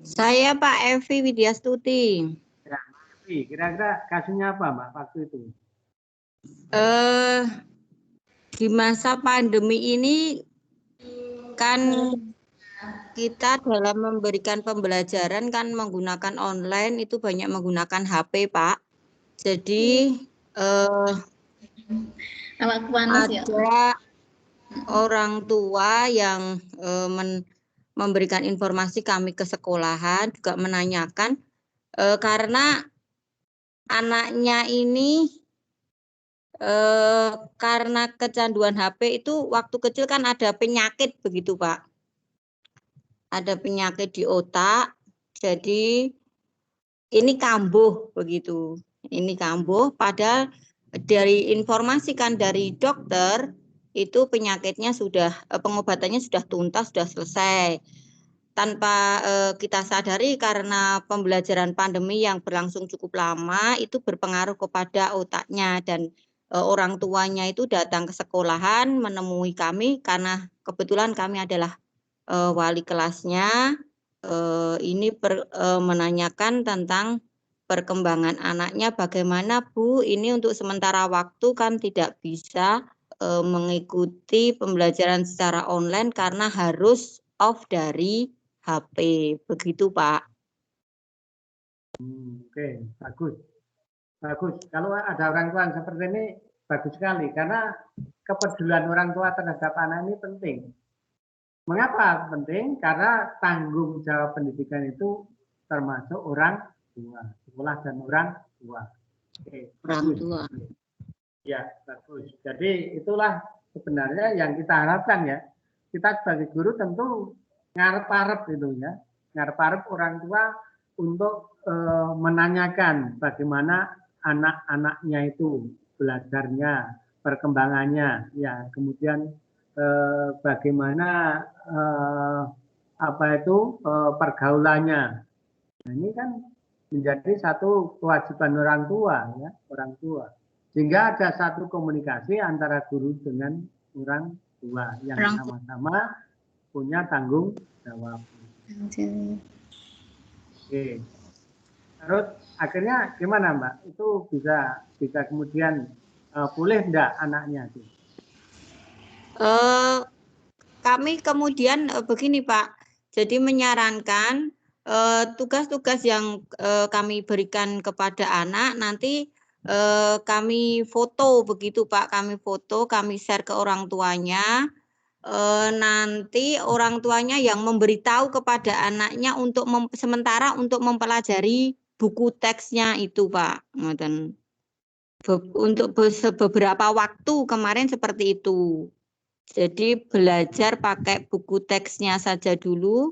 Saya Pak Evi Widyastuti. Ya, kira-kira kasusnya apa Mbak waktu itu? Di masa pandemi ini kan kita dalam memberikan pembelajaran kan menggunakan online itu banyak menggunakan HP Pak. Jadi ada orang tua yang memberikan informasi kami ke sekolahan juga menanyakan karena anaknya ini karena kecanduan HP itu waktu kecil kan ada penyakit begitu Pak. Ada penyakit di otak, jadi ini kambuh begitu. Ini kambuh, padahal dari informasi kan dari dokter itu penyakitnya sudah pengobatannya sudah tuntas, sudah selesai. Tanpa kita sadari karena pembelajaran pandemi yang berlangsung cukup lama itu berpengaruh kepada otaknya dan orang tuanya itu datang ke sekolahan menemui kami karena kebetulan kami adalah wali kelasnya. Ini menanyakan tentang perkembangan anaknya bagaimana Bu, ini untuk sementara waktu kan tidak bisa mengikuti pembelajaran secara online karena harus off dari HP, begitu Pak. Oke, bagus. Bagus. Kalau ada orang tua yang seperti ini bagus sekali karena kepedulian orang tua terhadap anak ini penting. Mengapa penting? Karena tanggung jawab pendidikan itu termasuk orang tua, sekolah dan orang tua. Oke, orang tua. Ya, bagus. Jadi itulah sebenarnya yang kita harapkan ya. Kita sebagai guru tentu ngarep-arep gitu ya. Ngarep-arep orang tua untuk menanyakan bagaimana anak-anaknya itu belajarnya, perkembangannya, ya kemudian bagaimana pergaulannya. Nah, ini kan menjadi satu kewajiban orang tua, ya, orang tua. Sehingga ada satu komunikasi antara guru dengan orang tua yang sama-sama punya tanggung jawab. Oke. Terus akhirnya gimana Mbak? Itu bisa kemudian boleh enggak anaknya? Kami kemudian begini Pak, jadi menyarankan tugas-tugas yang kami berikan kepada anak nanti kami foto begitu Pak, kami foto, kami share ke orang tuanya. Nanti orang tuanya yang memberitahu kepada anaknya untuk sementara untuk mempelajari buku teksnya itu Pak. Untuk beberapa waktu kemarin seperti itu. Jadi belajar pakai buku teksnya saja dulu.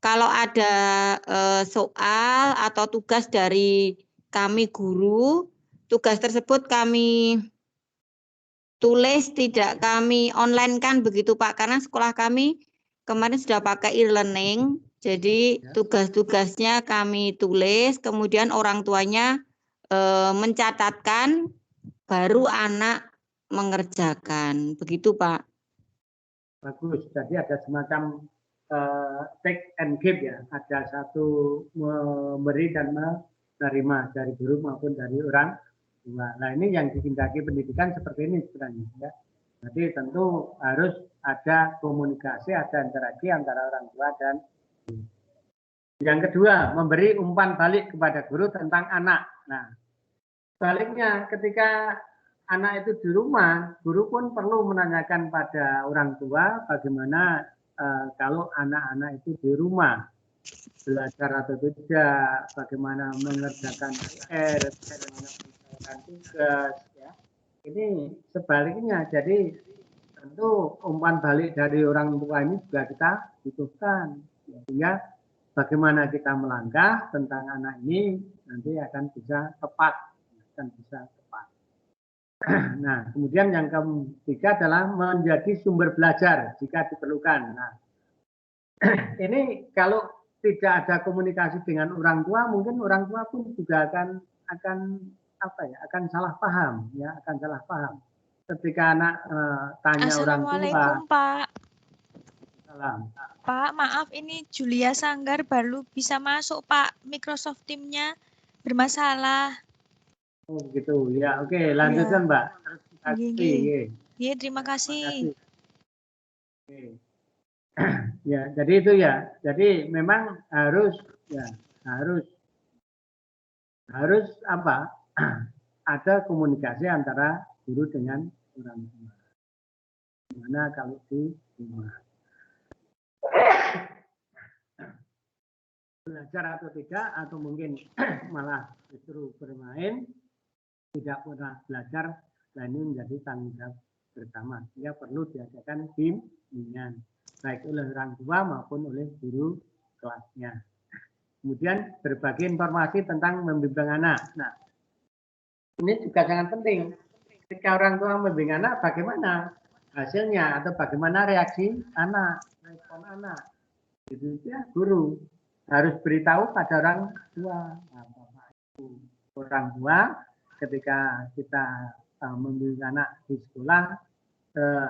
Kalau ada soal atau tugas dari kami guru, tugas tersebut kami tulis, tidak kami online kan begitu Pak, karena sekolah kami kemarin sudah pakai e-learning, jadi tugas-tugasnya kami tulis, kemudian orang tuanya mencatatkan, baru anak mengerjakan, begitu Pak. Bagus, jadi ada semacam take and give ya, ada satu memberi dan menerima dari guru maupun dari orang. Nah, ini yang dihindari pendidikan seperti ini sebenarnya. Ya. Jadi tentu harus ada komunikasi, ada interaksi antara orang tua dan guru. Yang kedua, memberi umpan balik kepada guru tentang anak. Nah, baliknya ketika anak itu di rumah, guru pun perlu menanyakan pada orang tua bagaimana kalau anak-anak itu di rumah. Belajar atau tidak, bagaimana mengerjakan PR, bagaimana mengerjakan tugas, ya. Ini sebaliknya, jadi tentu umpan balik dari orang tua ini juga kita butuhkan. Sehingga bagaimana kita melangkah tentang anak ini nanti akan bisa tepat, Nah, kemudian yang ketiga adalah menjadi sumber belajar jika diperlukan. Nah, ini kalau tidak ada komunikasi dengan orang tua, mungkin orang tua pun juga akan salah paham, ya, akan salah paham. Ketika anak tanya orang tua. Assalamualaikum Pak. Salam. Pak, maaf ini Julia Sanggar baru bisa masuk Pak. Microsoft Teams-nya bermasalah. Oh gitu, ya, oke, lanjutkan Mbak. Iya, terima kasih. Oke. Ya, jadi itu ya. Jadi memang harus apa? Ada komunikasi antara guru dengan orang tua. Gimana kalau di rumah? Belajar atau tidak, atau mungkin malah justru bermain, tidak pernah belajar, nah ini menjadi tanggung jawab bersama. Sehingga perlu diadakan bimbingan, baik oleh orang tua maupun oleh guru kelasnya. Kemudian berbagi informasi tentang membimbing anak. Nah, ini juga sangat penting. Ketika orang tua membimbing anak, bagaimana hasilnya atau bagaimana reaksi anak, respon anak. Itu ya guru harus beritahu pada orang tua. Nah, orang tua ketika kita membimbing anak di sekolah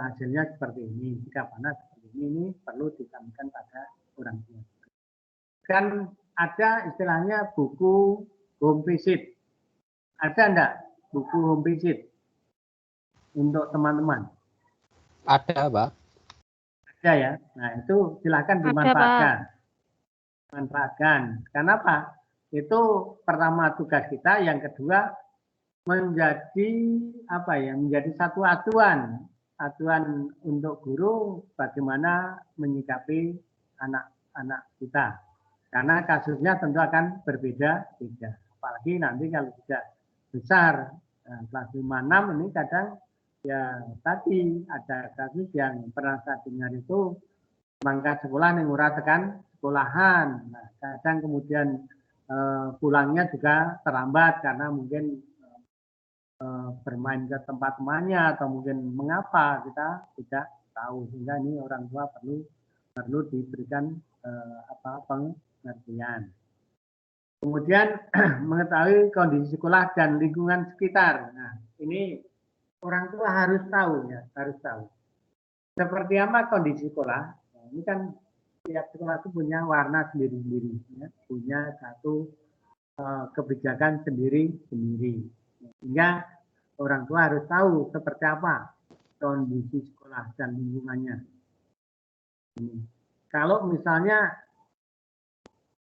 hasilnya seperti ini, jika panas seperti ini perlu disampaikan pada orang tua. Kan ada istilahnya buku home visit. Ada enggak buku home visit untuk teman-teman? Ada, Pak. Ada ya. Nah, itu silakan dimanfaatkan. Manfaatkan. Kenapa? Itu pertama tugas kita, yang kedua menjadi apa ya? Menjadi satu acuan untuk guru bagaimana menyikapi anak-anak kita. Karena kasusnya tentu akan berbeda-beda. Apalagi nanti kalau sudah besar, kelas 5-6 ini kadang ya tadi ada kasus yang pernah saya dengar itu mangkat sekolah yang ora tekan sekolahan. Nah, kadang kemudian pulangnya juga terlambat karena mungkin bermain ke tempat temannya atau mungkin mengapa kita tidak tahu, sehingga ini orang tua perlu diberikan pengertian. Kemudian mengetahui kondisi sekolah dan lingkungan sekitar. Nah, ini orang tua harus tahu ya, harus tahu. Seperti apa kondisi sekolah? Nah, ini kan tiap sekolah itu punya warna sendiri-sendiri, ya, punya satu kebijakan sendiri-sendiri. Sehingga orang tua harus tahu seperti apa kondisi sekolah dan lingkungannya. Kalau misalnya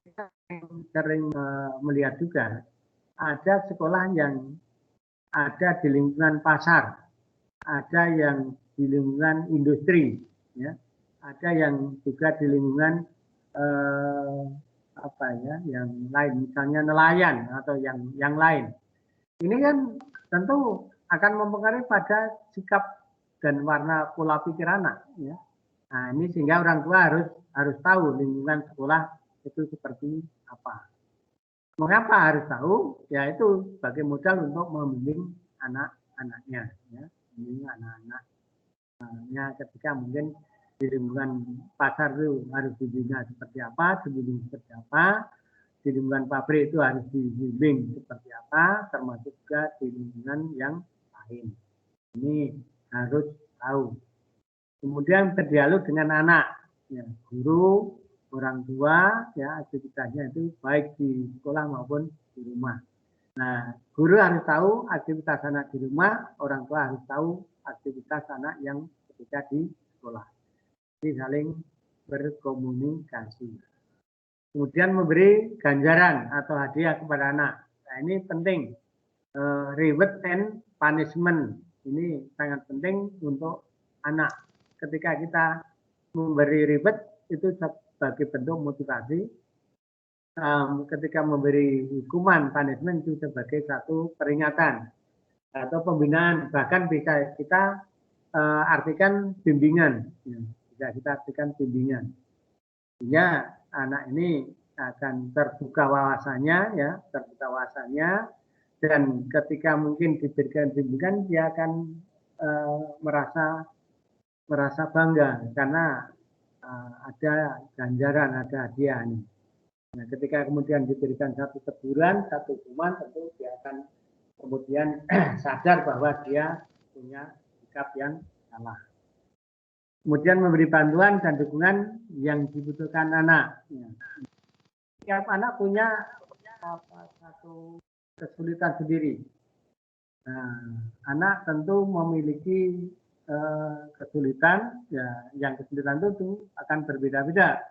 kita sering melihat juga ada sekolah yang ada di lingkungan pasar, ada yang di lingkungan industri, ya, ada yang juga di lingkungan yang lain, misalnya nelayan atau yang lain. Ini kan tentu akan mempengaruhi pada sikap dan warna pola pikir anak, ya. Nah, ini sehingga orang tua harus tahu lingkungan sekolah itu seperti apa. Mengapa harus tahu? Ya itu sebagai modal untuk membimbing anak-anaknya, ya, membimbing anak-anaknya ketika mungkin di lingkungan pasar itu harus dibimbing seperti apa, dibimbing seperti apa, di lingkungan pabrik itu harus dibimbing seperti apa, termasuk juga di lingkungan yang lain. Ini harus tahu. Kemudian berdialog dengan anak, ya, guru, orang tua, ya, aktivitasnya itu baik di sekolah maupun di rumah. Nah, guru harus tahu aktivitas anak di rumah, orang tua harus tahu aktivitas anak yang ketika di sekolah. Jadi saling berkomunikasi. Kemudian memberi ganjaran atau hadiah kepada anak. Nah, ini penting. Reward and punishment ini sangat penting untuk anak. Ketika kita memberi reward itu sebagai bentuk motivasi. Ketika memberi hukuman, punishment itu sebagai satu peringatan atau pembinaan. Bahkan bisa kita artikan bimbingan. Bisa kita artikan bimbingan. Sehingga anak ini akan terbuka wawasannya, ya, terbuka wawasannya, dan ketika mungkin diberikan bimbingan dia akan merasa bangga karena ada ganjaran, ada hadiah. Nah, ketika kemudian diberikan satu teguran, satu hukuman, tentu dia akan kemudian sadar bahwa dia punya sikap yang salah. Kemudian memberi bantuan dan dukungan yang dibutuhkan anak. Setiap anak punya satu kesulitan sendiri. Nah, anak tentu memiliki kesulitan, ya, yang kesulitan itu akan berbeda-beda.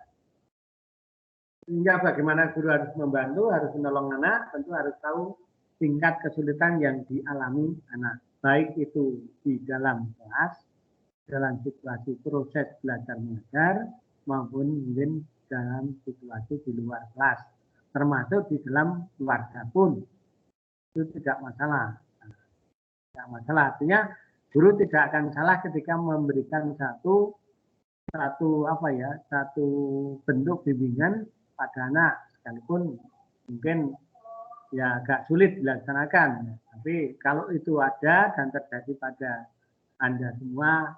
Sehingga bagaimana guru harus membantu, harus menolong anak, tentu harus tahu tingkat kesulitan yang dialami anak. Baik itu di dalam kelas, dalam situasi proses belajar mengajar, maupun mungkin dalam situasi di luar kelas. Termasuk di dalam keluarga pun. Itu tidak masalah. Tidak masalah. Artinya guru tidak akan salah ketika memberikan satu bentuk bimbingan pada anak, sekalipun mungkin ya agak sulit dilaksanakan. Tapi kalau itu ada dan terjadi pada Anda semua,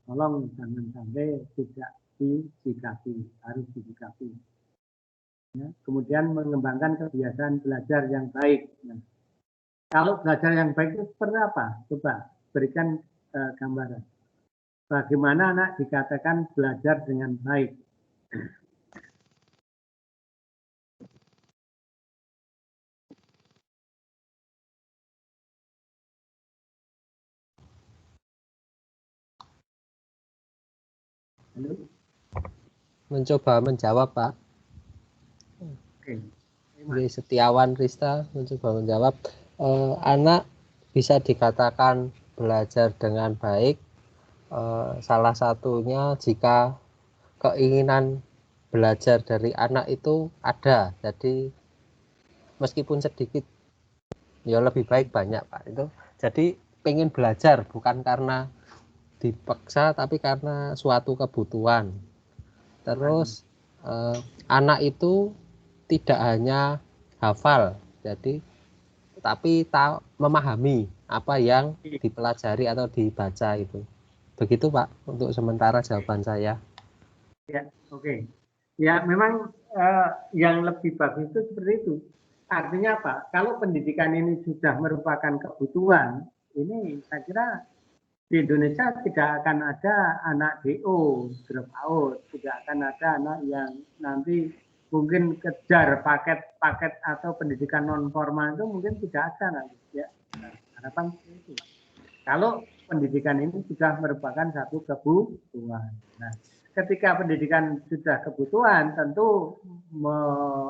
tolong jangan sampai tidak disikapi, harus disikapi. Ya, kemudian mengembangkan kebiasaan belajar yang baik. Nah, kalau belajar yang baik itu seperti apa? Coba berikan gambaran. Bagaimana anak dikatakan belajar dengan baik? Mencoba menjawab, Pak. Oke. Setiawan Rista mencoba menjawab. Anak bisa dikatakan belajar dengan baik. Salah satunya jika keinginan belajar dari anak itu ada. Jadi meskipun sedikit, ya lebih baik banyak, Pak. Itu jadi pengen belajar bukan karena dipaksa, tapi karena suatu kebutuhan. Terus anak itu tidak hanya hafal, jadi tapi memahami apa yang dipelajari atau dibaca itu Begitu Pak untuk sementara jawaban saya. Ya, oke. Ya, memang yang lebih bagus itu seperti itu. Artinya apa? Kalau pendidikan ini sudah merupakan kebutuhan, ini saya kira di Indonesia tidak akan ada anak DO, drop out, tidak akan ada anak yang nanti mungkin kejar paket-paket atau pendidikan non formal itu mungkin tidak ada nanti. Ya, harapan itu. Kalau pendidikan ini sudah merupakan satu kebutuhan. Nah, ketika pendidikan sudah kebutuhan, tentu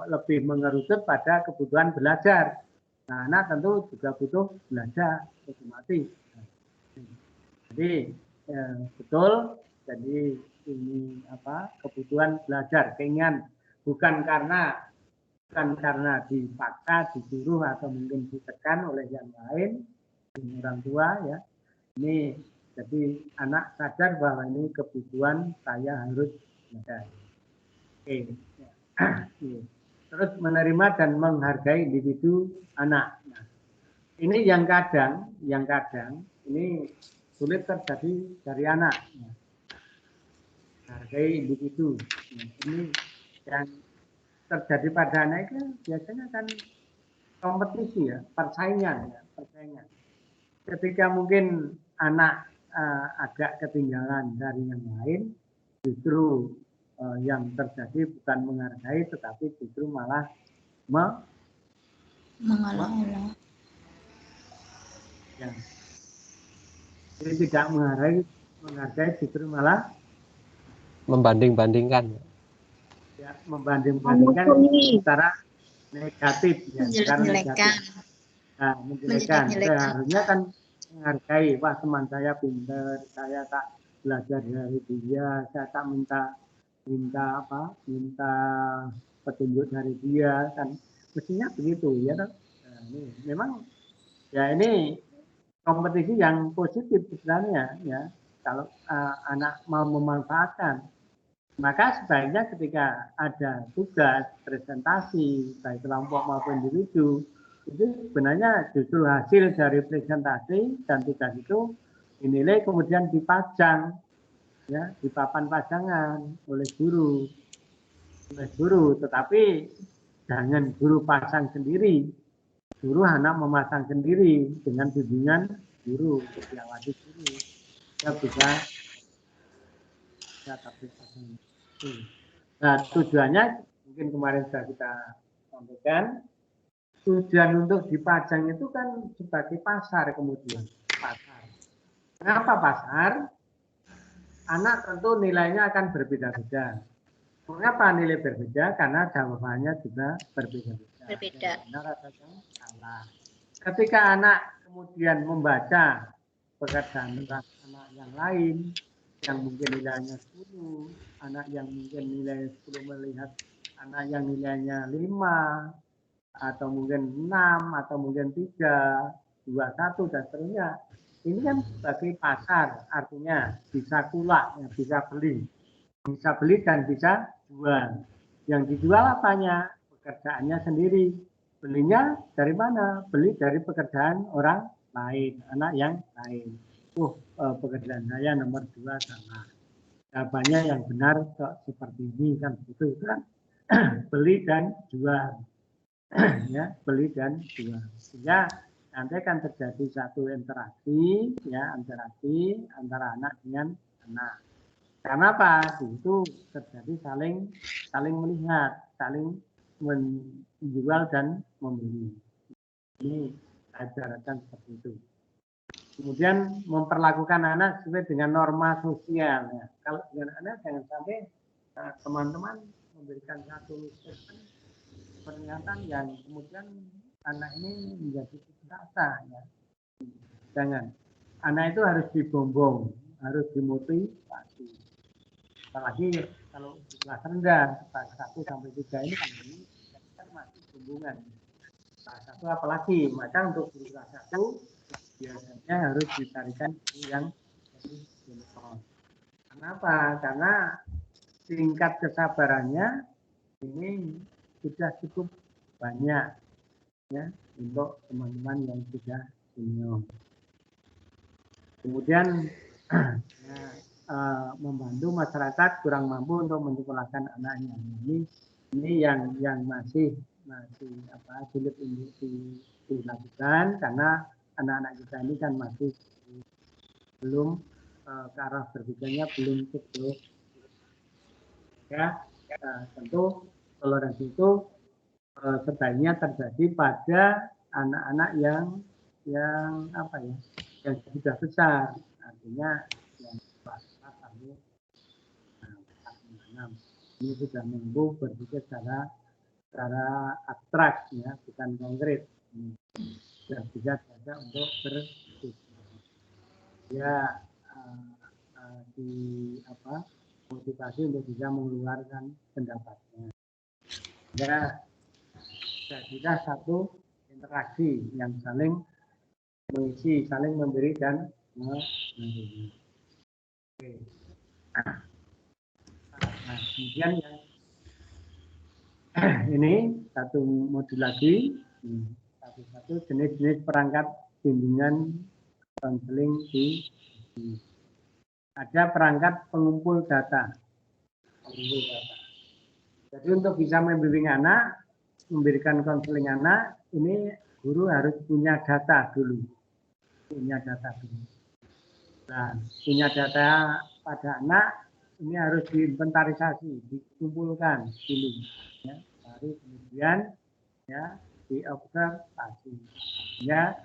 lebih mengerucut pada kebutuhan belajar. Nah, anak tentu juga butuh belajar otomatis. Jadi betul. Jadi ini kebutuhan belajar, keinginan bukan karena dipaksa, disuruh atau mungkin ditekan oleh yang lain, orang tua ya. Ini jadi anak sadar bahwa ini kebutuhan saya harus belajar. Oke. Terus menerima dan menghargai individu anak. Nah, ini yang kadang ini sulit terjadi dari anak. Nah, hargai individu. Nah, ini yang terjadi pada anak itu biasanya kan kompetisi ya, persaingan. Ketika mungkin anak agak ketinggalan dari yang lain, justru yang terjadi bukan menghargai, tetapi justru malah mengolah-olah. Ya. Jadi tidak menghargai, justru malah membanding-bandingkan. Ya, membanding-bandingkan secara negatif ya, secara negatif. Nah, menjelekkan. Seharusnya kan menghargai, wah teman saya pintar, saya tak belajar dari dia, saya tak minta petunjuk dari dia, kan mestinya begitu ya. Nah, ini memang ya ini kompetisi yang positif sebenarnya ya. Kalau anak mau memanfaatkan, maka sebaiknya ketika ada tugas presentasi baik kelompok maupun individu, itu sebenarnya justru hasil dari presentasi dan tugas itu dinilai kemudian dipajang ya, di papan pajangan oleh guru, tetapi jangan guru pasang sendiri, guru anak memasang sendiri dengan bimbingan guru, diawasi guru, ya bisa tapi pasang. Nah, tujuannya mungkin kemarin sudah kita sampaikan. Tujuan untuk dipajang itu kan sebagai pasar kemudian. Pasar. Kenapa pasar? Anak tentu nilainya akan berbeda-beda. Mengapa nilai berbeda? Karena jawabannya juga berbeda-beda. Benar atau salah. Ketika anak kemudian membaca pekerjaan anak yang lain, yang mungkin nilainya 10, anak yang mungkin nilai 10 melihat anak yang nilainya 5, atau mungkin 6, atau mungkin 3, 2, 1, dan seterusnya. Ini kan sebagai pasar, artinya bisa kulak, ya, bisa beli dan bisa jual. Yang dijual apanya? Pekerjaannya sendiri. Belinya dari mana? Beli dari pekerjaan orang lain, anak yang lain. Pekerjaan saya nomor 2 salah. Jawabannya yang benar kok seperti ini kan begitu kan? Beli dan jual. Ya, beli dan jual. Sehingga nanti akan terjadi satu interaksi ya, antara anak dengan anak. Karena apa? Itu terjadi saling melihat, saling menjual dan membeli. Ini ajaran seperti itu. Kemudian memperlakukan anak sesuai dengan norma sosial. Ya. Kalau dengan anak jangan sampai teman-teman memberikan satu statement pernyataan yang kemudian anak ini menjadi putus ya. Jangan. Anak itu harus dibombong, harus dimotivasi. Apalagi kalau kelas rendah, kelas 1 sampai 3 ini kan masih bombongan. Kelas 1 apalagi, maka untuk kelas 1 biasanya harus dicarikan yang lebih jenior. Kenapa? Karena tingkat kesabarannya ini sudah cukup banyak ya untuk teman-teman yang sudah senior. Kemudian nah, membantu masyarakat kurang mampu untuk menyekolahkan anaknya. Ini yang masih sulit untuk dilakukan karena anak-anak kita ini kan masih belum ke arah berpikirnya belum cukup. Ya, tentu toleransi itu sebaiknya terjadi pada anak-anak yang sudah besar, artinya yang kelas 4 sampai 6. Ini sudah mampu berpikir secara abstrak, ya, bukan konkret. Sudah bisa saja untuk berpikir. Ya, motivasi untuk bisa mengeluarkan pendapatnya. Ya, tidak satu interaksi yang saling mengisi, saling memberi dan menerima. Oke. Nah, kemudian yang ini satu modul lagi, satu jenis-jenis perangkat bimbingan konseling di ada perangkat pengumpul data. Jadi untuk bisa membimbing anak, memberikan konseling anak, ini guru harus punya data dulu. Nah, punya data pada anak ini harus diinventarisasi, dikumpulkan dulu, ya. Baru kemudian ya diobservasi. Ya,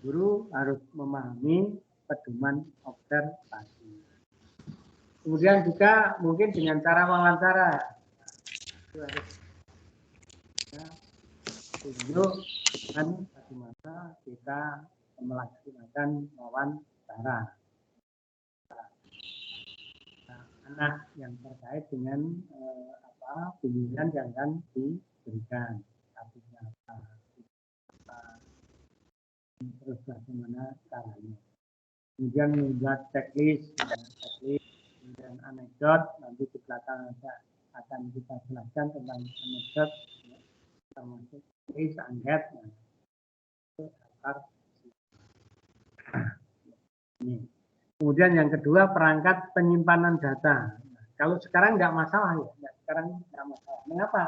guru harus memahami pedoman observasi. Kemudian juga mungkin dengan cara wawancara. Itu harus tunjuk dan bagaimana kita melaksanakan wawancara. Anak yang terkait dengan bimbingan yang akan diberikan. Terus bagaimana caranya. Kemudian membuat checklist, kemudian anekdot, nanti di belakang akan kita jelaskan tentang anekdot, termasuk checklist, angket. Kemudian yang kedua perangkat penyimpanan data. Kalau sekarang nggak masalah ya, sekarang nggak masalah. Mengapa?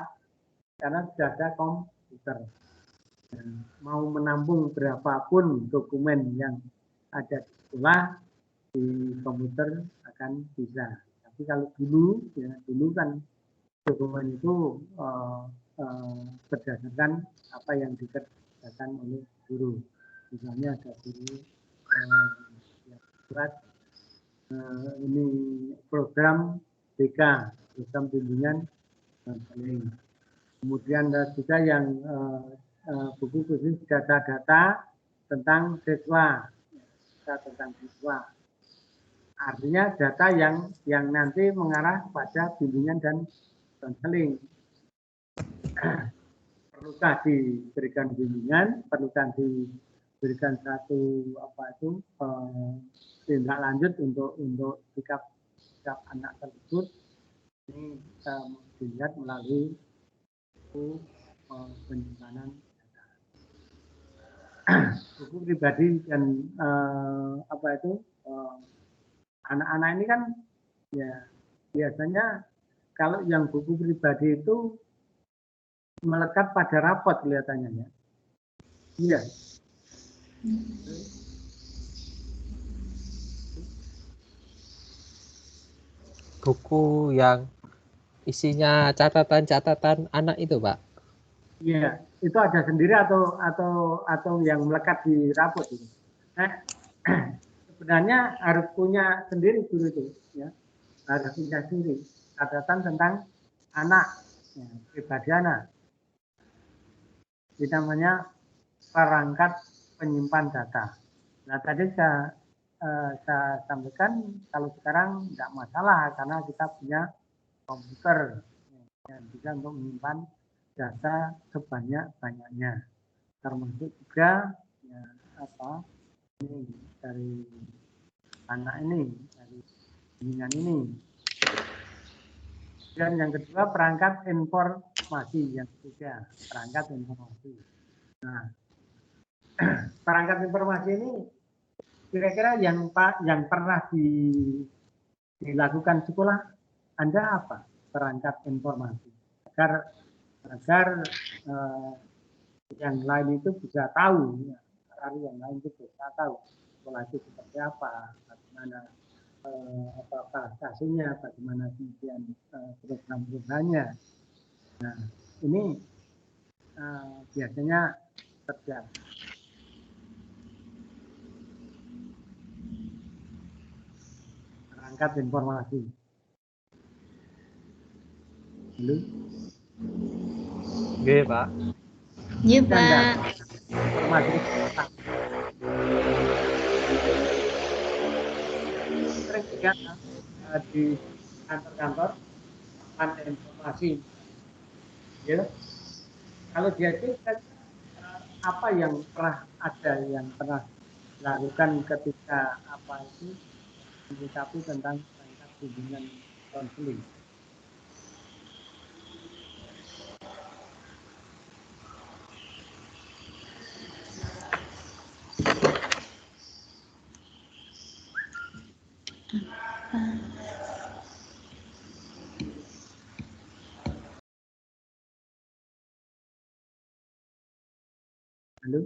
Karena sudah ada komputer. Mau menampung berapapun dokumen yang ada di sekolah di komputer akan bisa. Tapi kalau dulu kan dokumen itu berdasarkan apa yang dikerjakan oleh guru. Misalnya ada guru buat ini program BK, program bimbingan konseling. Kemudian ada juga yang buku khusus data-data tentang siswa, Artinya data yang nanti mengarah pada bimbingan dan konseling. Perlukah diberikan bimbingan, perlukah diberikan satu tindak lanjut untuk sikap anak tersebut. Ini dilihat melalui penyimpanan data. Buku pribadi dan anak-anak ini kan ya biasanya kalau yang buku pribadi itu melekat pada rapot kelihatannya ya. Iya. Buku yang isinya catatan-catatan anak itu, Pak. Iya, itu ada sendiri atau yang melekat di rapot itu. Nah, sebenarnya harus punya sendiri guru itu, ya. Harus punya sendiri catatan tentang anak, ya, pribadi anak. Itu namanya perangkat penyimpan data. Nah, tadi saya sampaikan kalau sekarang tidak masalah karena kita punya komputer yang bisa untuk menyimpan data sebanyak-banyaknya, termasuk juga ya, ini dari anak ini, dari bimbingan ini. Dan yang kedua perangkat informasi, yang ketiga perangkat informasi. Nah, perangkat informasi ini kira-kira yang pernah dilakukan sekolah, Anda apa? Perangkat informasi agar yang lain itu bisa tahu, yang lain itu bisa tahu sekolah itu seperti apa, bagaimana apa kasihnya, bagaimana kemudian program-programnya. Nah, ini biasanya terjadi. Perangkat informasi. Halo? Oke, Pak. Iya, Pak. Informasi sering lihat di kantor-kantor papan informasi. Ya. Kalau dia itu apa yang pernah ada yang pernah dilakukan ketika apa itu menyikapi tentang perangkat bimbingan konseling. Halo?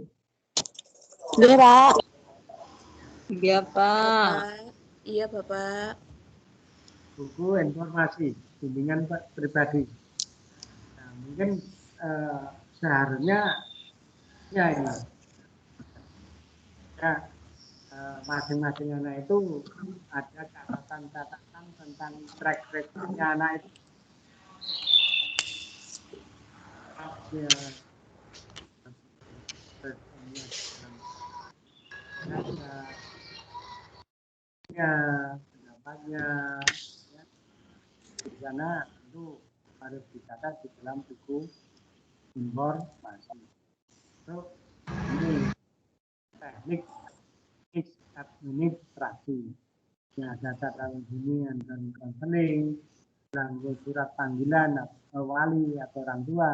Iya, Pak. Iya, Pak. Iya, Bapak. Buku informasi bimbingan pribadi. Nah, mungkin seharusnya ya ini ya, masing-masing anak itu ada catatan-catatan tentang track recordnya anak itu. Pendapatnya ya, di sana itu harus dicatat di dalam buku informasi. So, ini teknik administrasi. Ya, data bimbingan dan konseling, surat panggilan wali atau orang tua.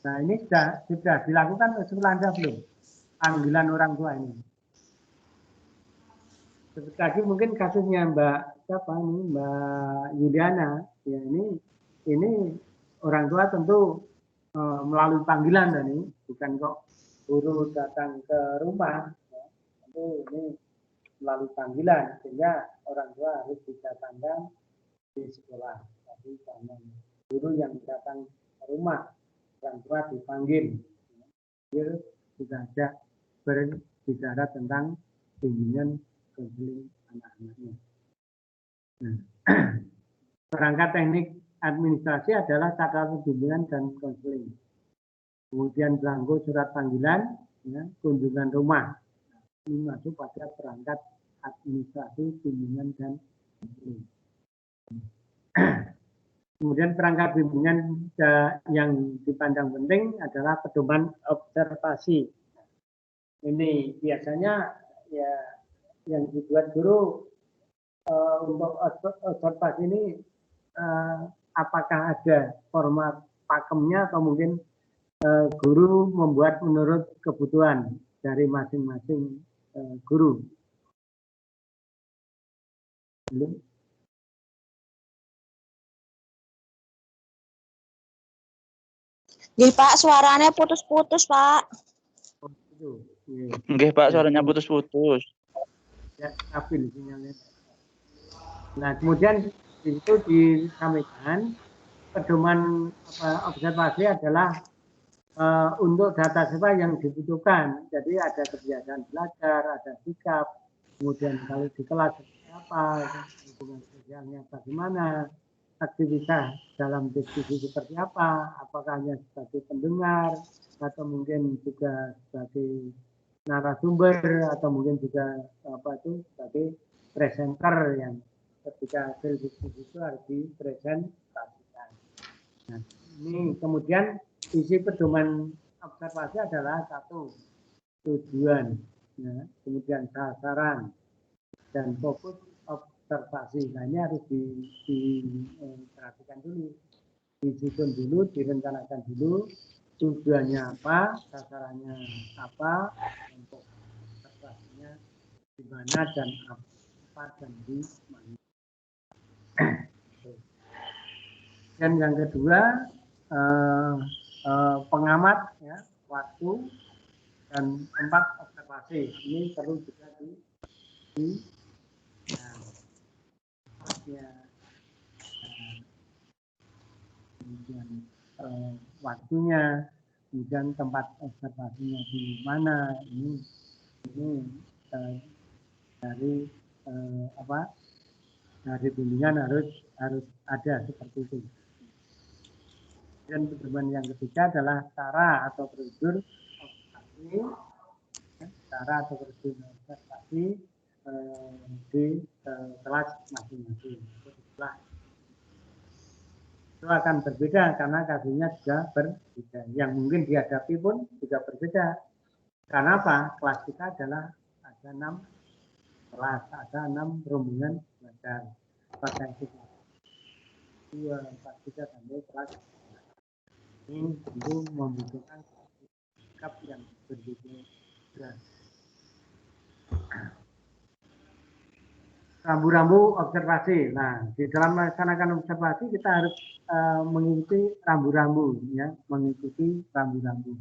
Nah, ini sudah dilakukan sekolah Anda belum? Panggilan orang tua ini. Seperti tadi mungkin kasusnya Mbak Yuliana, ya ini orang tua tentu melalui panggilan ini, bukan kok guru datang ke rumah, ya. Tentu ini melalui panggilan sehingga orang tua harus didatangkan di sekolah. Jadi jangan guru yang datang ke rumah, orang tua dipanggil. Dia sudah ada berbicara tentang bimbingan konseling anak-anaknya. Nah, perangkat teknik administrasi adalah catatan bimbingan dan konseling. Kemudian belangko surat panggilan, ya, kunjungan rumah. Ini masuk pada perangkat administrasi bimbingan dan konseling. Kemudian perangkat bimbingan yang dipandang penting adalah pedoman observasi. Ini biasanya ya yang dibuat guru untuk observasi ini apakah ada format pakemnya atau mungkin guru membuat menurut kebutuhan dari masing-masing guru. Nggih, Pak, suaranya putus-putus, Pak. Nggih, Pak, suaranya putus-putus. Ya, stabil sinyalnya. Nah, kemudian itu disampaikan pedoman observasi adalah untuk data siswa yang dibutuhkan. Jadi ada kebiasaan belajar, ada sikap, kemudian kalau di kelas seperti apa, hubungan sosialnya bagaimana, aktivitas dalam diskusi seperti apa, apakah hanya sebagai pendengar atau mungkin juga sebagai narasumber atau mungkin juga sebagai presenter yang ketika hasil diskusi itu harus dipresentasikan. Nah, ini kemudian isi pedoman observasi adalah satu, tujuan, ya, kemudian sasaran dan fokus observasi. Nah, ini harus diperhatikan dulu, disusun dulu, direncanakan dulu, tujuannya apa, sasarannya apa, dan fokus observasinya di mana dan apa dan di mana. Dan yang kedua pengamat ya, waktu dan tempat observasi ini perlu juga kemudian waktunya, kemudian tempat observasinya di mana ini dari dari bimbingan harus ada seperti itu. Dan pedoman yang ketiga adalah cara atau prosedur observasi, di kelas masing-masing. Itu akan berbeda karena kasusnya juga berbeda. Yang mungkin dihadapi pun juga berbeda. Karena apa? Kelas kita adalah ada 6 kelas, ada 6 rombongan belajar. Pada itu 2, 4, 3 sampai kelas. Ini tentu membutuhkan sikap yang berbeda. Rambu-rambu observasi. Nah, di dalam melaksanakan observasi kita harus mengikuti rambu-rambu, ya, mengikuti rambu-rambu.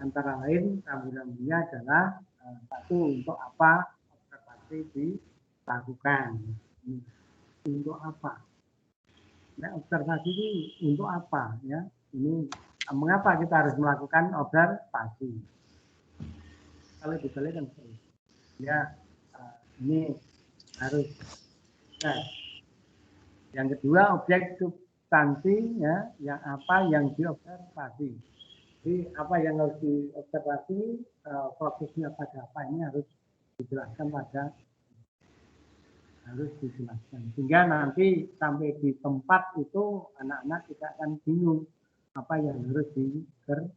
Antara lain rambu-rambunya adalah satu, untuk apa observasi dilakukan. Untuk apa? Nah, observasi ini untuk apa? Ya, ini mengapa kita harus melakukan observasi? Kalau dibalikan, ya ini harus. Nah, yang kedua objek substansi, ya, yang apa yang diobservasi. Jadi apa yang harus diobservasi, fokusnya pada apa, ini harus dijelaskan sehingga nanti sampai di tempat itu anak-anak tidak akan bingung apa yang harus dikerjakan.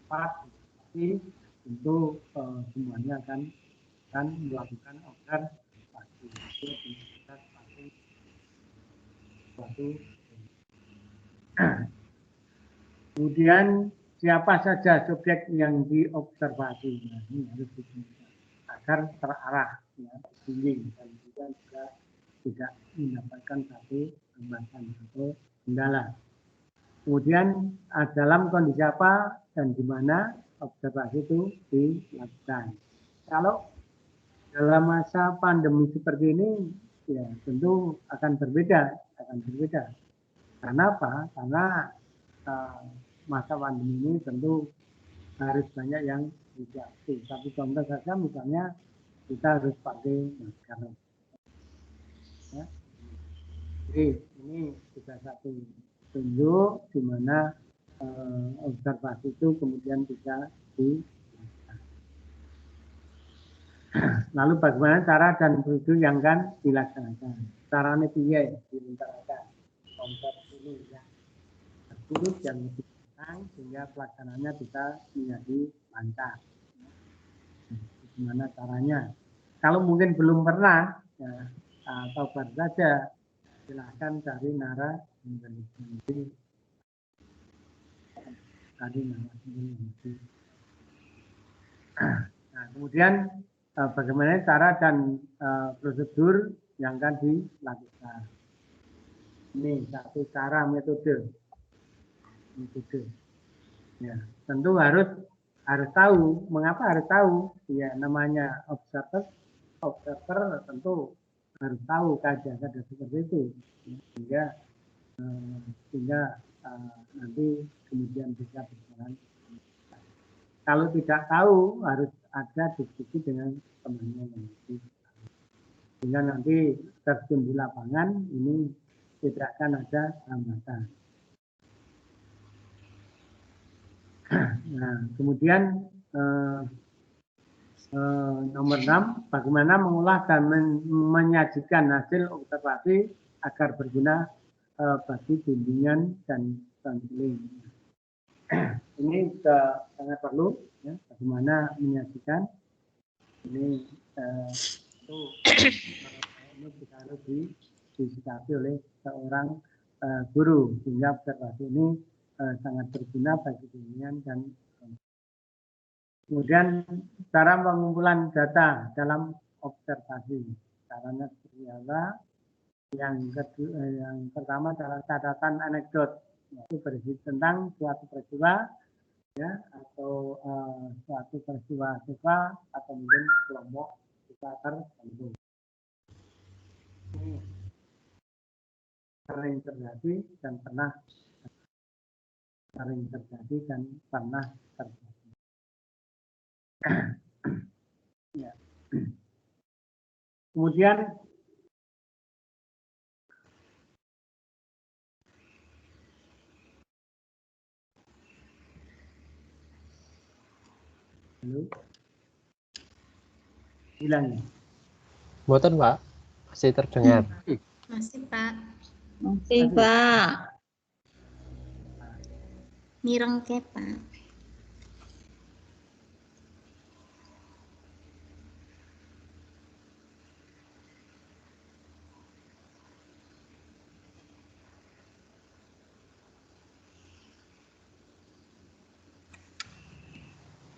Tapi tentu semuanya akan melakukan observasi. Kemudian siapa saja subjek yang diobservasi, nah, ini harus ditunjukkan agar terarah, ya, bimbing, dan juga tidak mendapatkan satu hambatan atau kendala. Kemudian dalam kondisi apa dan di mana observasi itu dilakukan. Kalau dalam masa pandemi seperti ini, ya tentu akan berbeda. Karena apa? Karena masa pandemi ini tentu harus banyak yang disiapkan. Tapi contoh saja misalnya kita harus pakai masker. Ya. Jadi ini juga satu tunjuk di mana observasi itu kemudian bisa dilakukan. Lalu bagaimana cara dan prosedur yang akan dilaksanakan? Caranya piye dilaksanakan? Contoh ini ya. Terus yang lebih tenang sehingga pelaksananya bisa menjadi lancar. Bagaimana caranya? Kalau mungkin belum pernah, ya, atau baru saja, silahkan cari narasumber. Nah, kemudian bagaimana cara dan prosedur yang akan dilakukan? Ini satu cara metode. Ya, tentu harus tahu. Mengapa harus tahu? Ya, namanya observer tentu harus tahu kajian seperti itu, sehingga nanti kemudian bisa berjalan. Kalau tidak tahu harus ada diskusi dengan temannya nanti, sehingga nanti terjun di lapangan ini tidak akan ada hambatan. Nah, kemudian nomor 6, bagaimana mengolah dan menyajikan hasil observasi agar berguna bagi bimbingan dan konseling. Ini juga sangat perlu, ya, bagaimana menyajikan ini itu juga harus disikapi oleh seorang guru, sehingga observasi ini sangat berguna bagi bimbingan dan kemudian cara pengumpulan data dalam observasi. Caranya seperti apa? Yang pertama adalah catatan anekdot, yaitu berisi tentang suatu peristiwa, ya, atau suatu peristiwa siswa atau mungkin kelompok siswa tertentu. Ini sering terjadi dan pernah terjadi. Ya. Kemudian hilang. Mboten, Pak. Masih terdengar. Masih, Pak. Masih, Pak. Mirengke, Pak.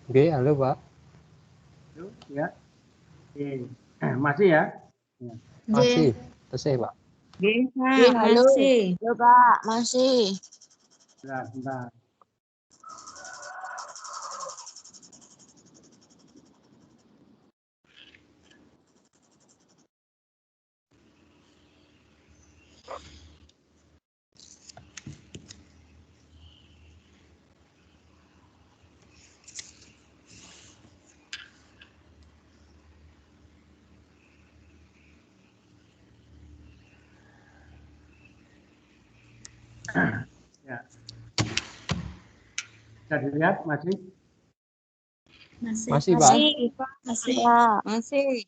Oke, halo, Pak. Ya. Oke. Masih ya? Masih. Selesai, Pak. Nggih, Pak. Iya, halo. Masih. Halo, Pak. Masih. Sebentar. Ya. Bisa dilihat masih? Masih, Pak. Masih, Pak. Masih.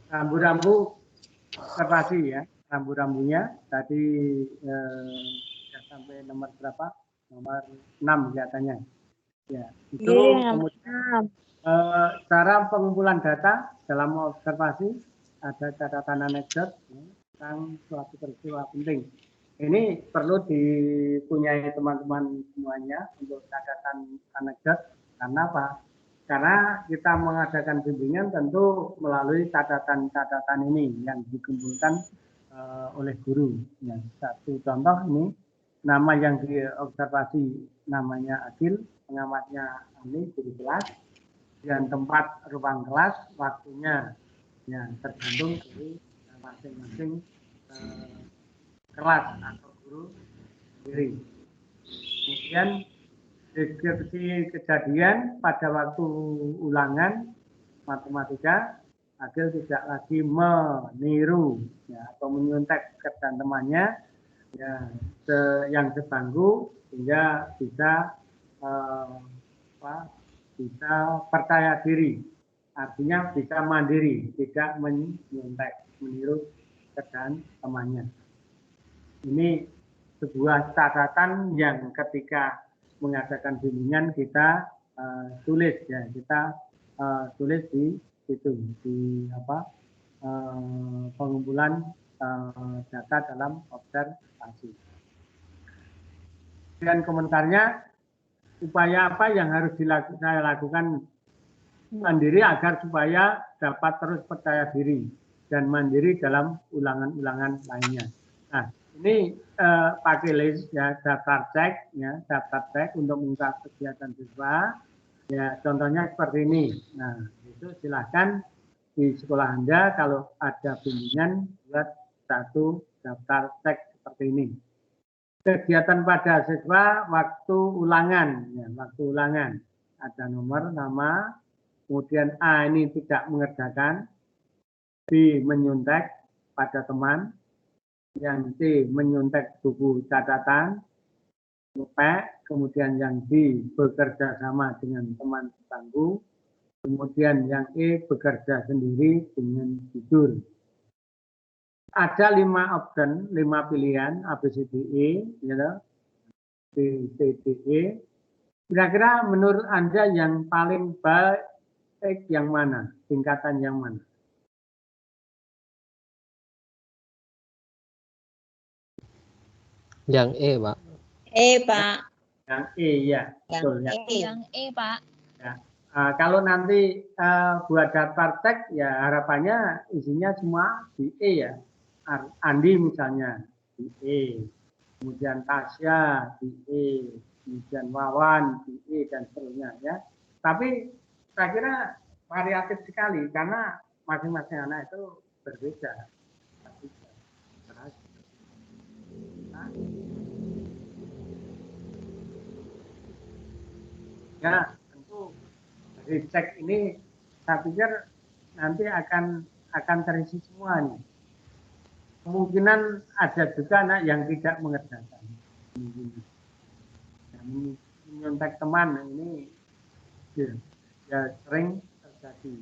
Rambu-rambu observasi ya, rambu-rambunya tadi sudah sampai nomor berapa? Nomor 6 kelihatannya. Ya, itu kemudian cara pengumpulan data dalam observasi ada catatan anekdot ya, tentang suatu peristiwa penting. Ini perlu dipunyai teman-teman semuanya untuk catatan anekdot. Karena apa? Karena kita mengadakan bimbingan tentu melalui catatan-catatan ini yang dikumpulkan oleh guru. Ya, satu contoh ini, nama yang diobservasi namanya Agil, pengamatnya Ani, guru kelas, dan tempat ruang kelas, waktunya ya tergantung dari masing-masing kelas atau guru sendiri. Kemudian deskripsi kejadian pada waktu ulangan matematika, Agil tidak lagi meniru ya, atau menyontek rekan temannya ya, yang sebangku sehingga bisa bisa percaya diri, artinya bisa mandiri, tidak menyontek, meniru rekan temannya. Ini sebuah catatan yang ketika mengadakan bimbingan kita tulis ya, kita tulis di situ di pengumpulan data dalam observasi. Dan komentarnya, upaya apa yang harus saya lakukan mandiri agar supaya dapat terus percaya diri dan mandiri dalam ulangan-ulangan lainnya. Nah, ini pakai list ya, daftar cek ya, daftar cek untuk mengungkap kegiatan siswa. Ya, contohnya seperti ini. Nah, itu silahkan di sekolah Anda kalau ada bimbingan buat satu daftar cek seperti ini. Kegiatan pada siswa waktu ulangan, ya, waktu ulangan ada nomor, nama, kemudian A ini tidak mengerjakan, B menyontek pada teman, yang C menyontek buku catatan, P, kemudian yang D bekerja sama dengan teman sebangku, kemudian yang E bekerja sendiri dengan tidur. Ada 5 option, 5 pilihan A, B, C, D, E, gitu. B, C, D, E. Kira-kira menurut Anda yang paling baik yang mana? Tingkatan yang mana? Yang E, Pak. E, Pak. Yang E, ya. Betul, ya. Yang E, Pak. Ya. Kalau nanti buat daftar teks, ya harapannya isinya semua di E ya. Andi misalnya di E, kemudian Tasya di E, kemudian Wawan di E dan seterusnya ya. Tapi saya kira variatif sekali karena masing-masing anak itu berbeda. Ya, tentu dari cek ini saya pikir nanti akan terisi semua nih. Kemungkinan ada juga anak yang tidak mengerjakan. Menyontek teman ini ya sering terjadi.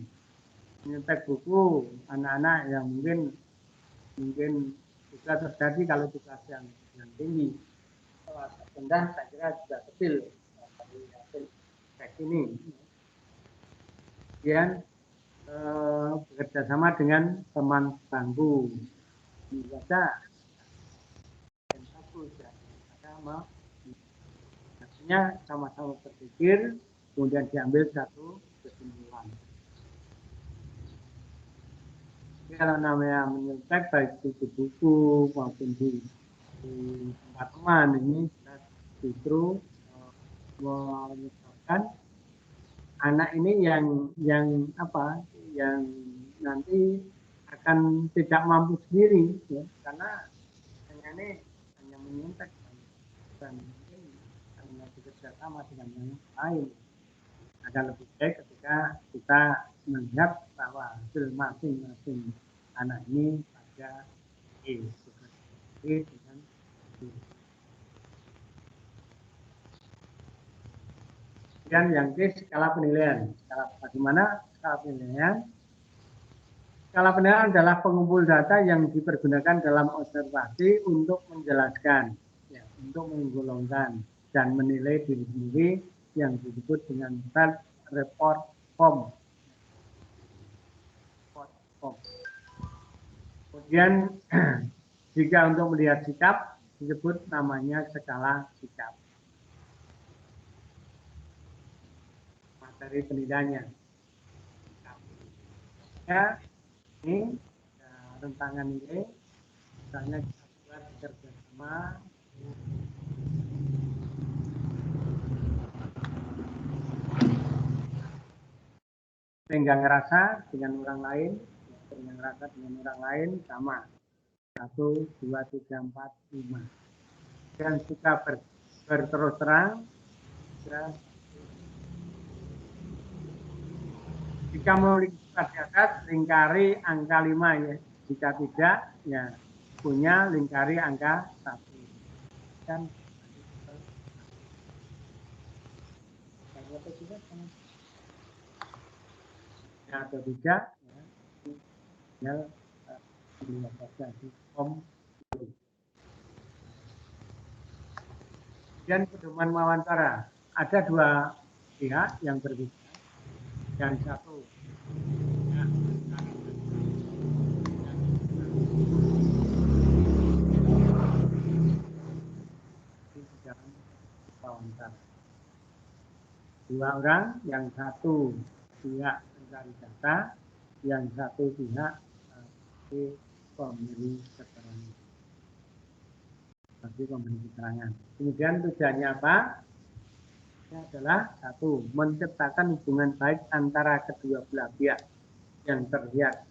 Menyontek buku anak-anak yang mungkin juga terjadi kalau di kelas yang tinggi. Kelas rendah saya kira juga kecil dari hasil cek ini. Kemudian bekerja sama dengan teman bangku. Ini saja yang bagus ya. Artinya sama-sama berpikir, kemudian diambil satu kesimpulan. Jadi kalau namanya menyontek baik di buku maupun di tempat teman ini justru menyebabkan anak ini yang nanti akan tidak mampu sendiri ya, karena hanya menyontek dan mungkin hanya bekerja sama dengan yang lain. Akan lebih baik ketika kita melihat bahwa hasil masing-masing anak ini pada dengan dan yang skala penilaian. Bagaimana skala penilaian? Skala penilaian adalah pengumpul data yang dipergunakan dalam observasi untuk menjelaskan, ya, untuk menggolongkan dan menilai diri sendiri yang disebut dengan self-report form. Kemudian jika untuk melihat sikap disebut namanya skala sikap. Materi penilaiannya. Ya, ini rentangan ini misalnya kita buat bekerja sama sehingga ngerasa dengan orang lain, dengan rasa dengan orang lain sama 1, 2, 3, 4, 5 dan suka berterus terang ya. Jika memiliki sifat di atas, lingkari angka 5 ya. Jika tidak, ya punya lingkari angka 1. Dan atau tidak, ya dan pedoman wawancara. Ada 2 pihak yang berbeda. Yang satu wawancara. 2 orang, yang satu pihak mencari data, yang satu pihak pemberi keterangan. Kemudian tujuannya apa? Ini adalah 1, menciptakan hubungan baik antara kedua belah pihak yang terlihat.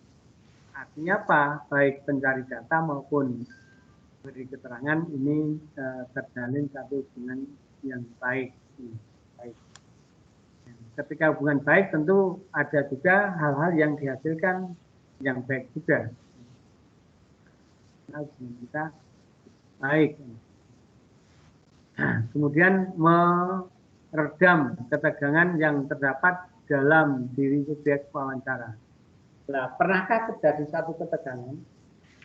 Artinya apa? Baik pencari data maupun beri keterangan ini terjalin satu hubungan yang baik. Ketika hubungan baik tentu ada juga hal-hal yang dihasilkan yang baik juga. Kita baik. Kemudian meredam ketegangan yang terdapat dalam diri subjek wawancara. Nah, pernahkah terjadi satu ketegangan?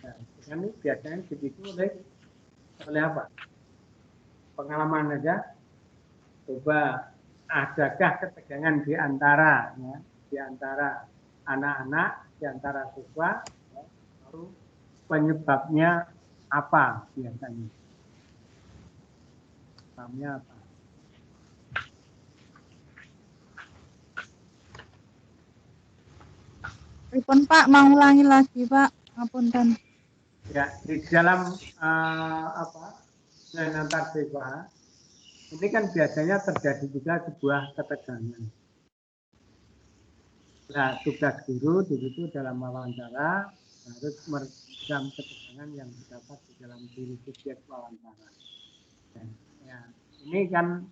Nah, ini biasanya dipicu oleh apa? Pengalaman aja. Coba adakah ketegangan di antara anak-anak, di antara siswa? Ya, lalu penyebabnya apa biasanya? Penyebabnya apa? Ripun Pak, mau ulangi lagi Pak, ngapunten. Ya, di dalam hubungan antar siswa ini kan biasanya terjadi juga sebuah ketegangan. Nah, tugas guru di situ dalam wawancara harus meredam ketegangan yang terdapat di dalam diri subjek wawancara. Ya, ini kan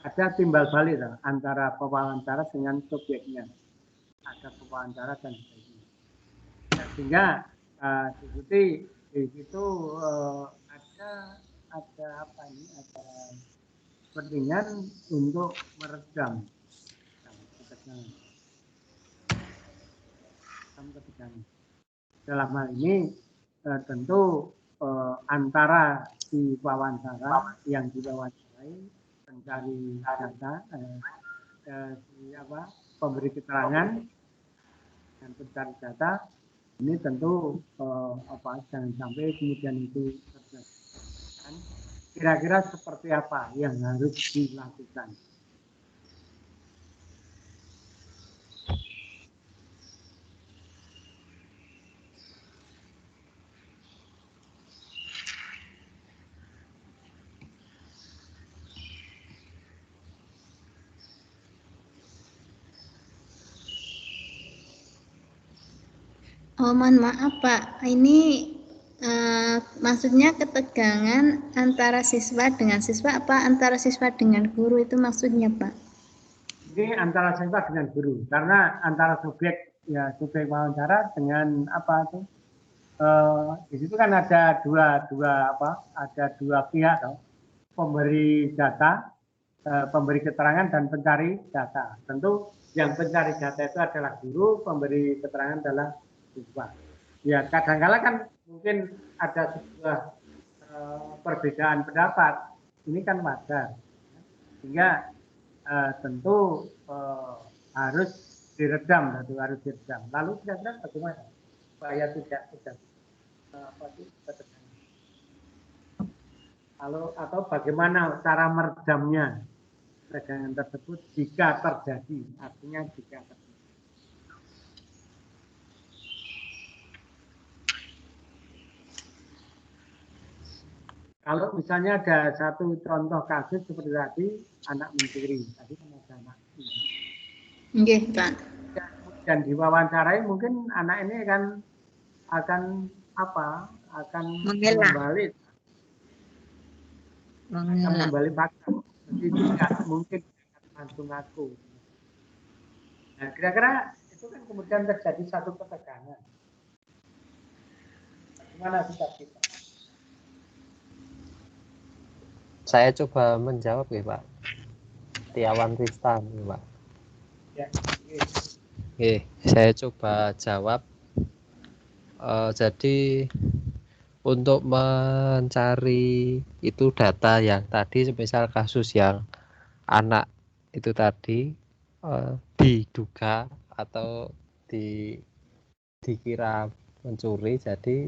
ada timbal balik antara pewawancara dengan subjeknya. Ada pewawancara dan sebagainya. Nah, sehingga di situ ada kepentingan untuk meredam ketegangan. Dalam hal ini tentu antara si wawancara yang diwawancarai, pencari data, pemberi keterangan dan pencari data, ini tentu jangan sampai kemudian itu terjadi. Kira-kira seperti apa yang harus dilakukan? Oh, mohon maaf Pak, ini maksudnya ketegangan antara siswa dengan siswa apa antara siswa dengan guru itu maksudnya Pak? Ini antara siswa dengan guru, karena antara subjek wawancara dengan di situ kan ada dua pihak, pemberi data, pemberi keterangan dan pencari data. Tentu yang pencari data itu adalah guru, pemberi keterangan adalah siswa. Ya, kadang-kala kan mungkin ada sebuah perbedaan pendapat. Ini kan wajar. Sehingga tentu harus diredam. Lalu kira-kira bagaimana supaya tidak atau bagaimana cara meredamnya ketegangan tersebut jika terjadi, artinya jika terjadi. Kalau misalnya ada satu contoh kasus seperti tadi, anak mencuri, tadi kan ada anak. Nggih, Pak. Dan diwawancarai mungkin anak ini akan kembali fakta. Jadi tidak mungkin langsung ngaku. Nah, kira-kira itu kan kemudian terjadi satu ketegangan. Bagaimana sikap kita? Saya coba menjawab ya Pak. Tiawan Ristan ya Pak. Ya. Oke, saya coba jawab. Jadi untuk mencari itu data yang tadi, semisal kasus yang anak itu tadi diduga atau dikira mencuri, jadi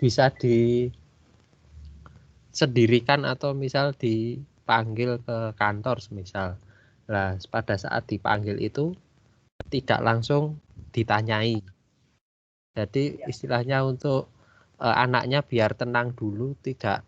bisa disendirikan atau misal dipanggil ke kantor semisal. Nah, pada saat dipanggil itu tidak langsung ditanyai. Jadi istilahnya untuk anaknya biar tenang dulu, tidak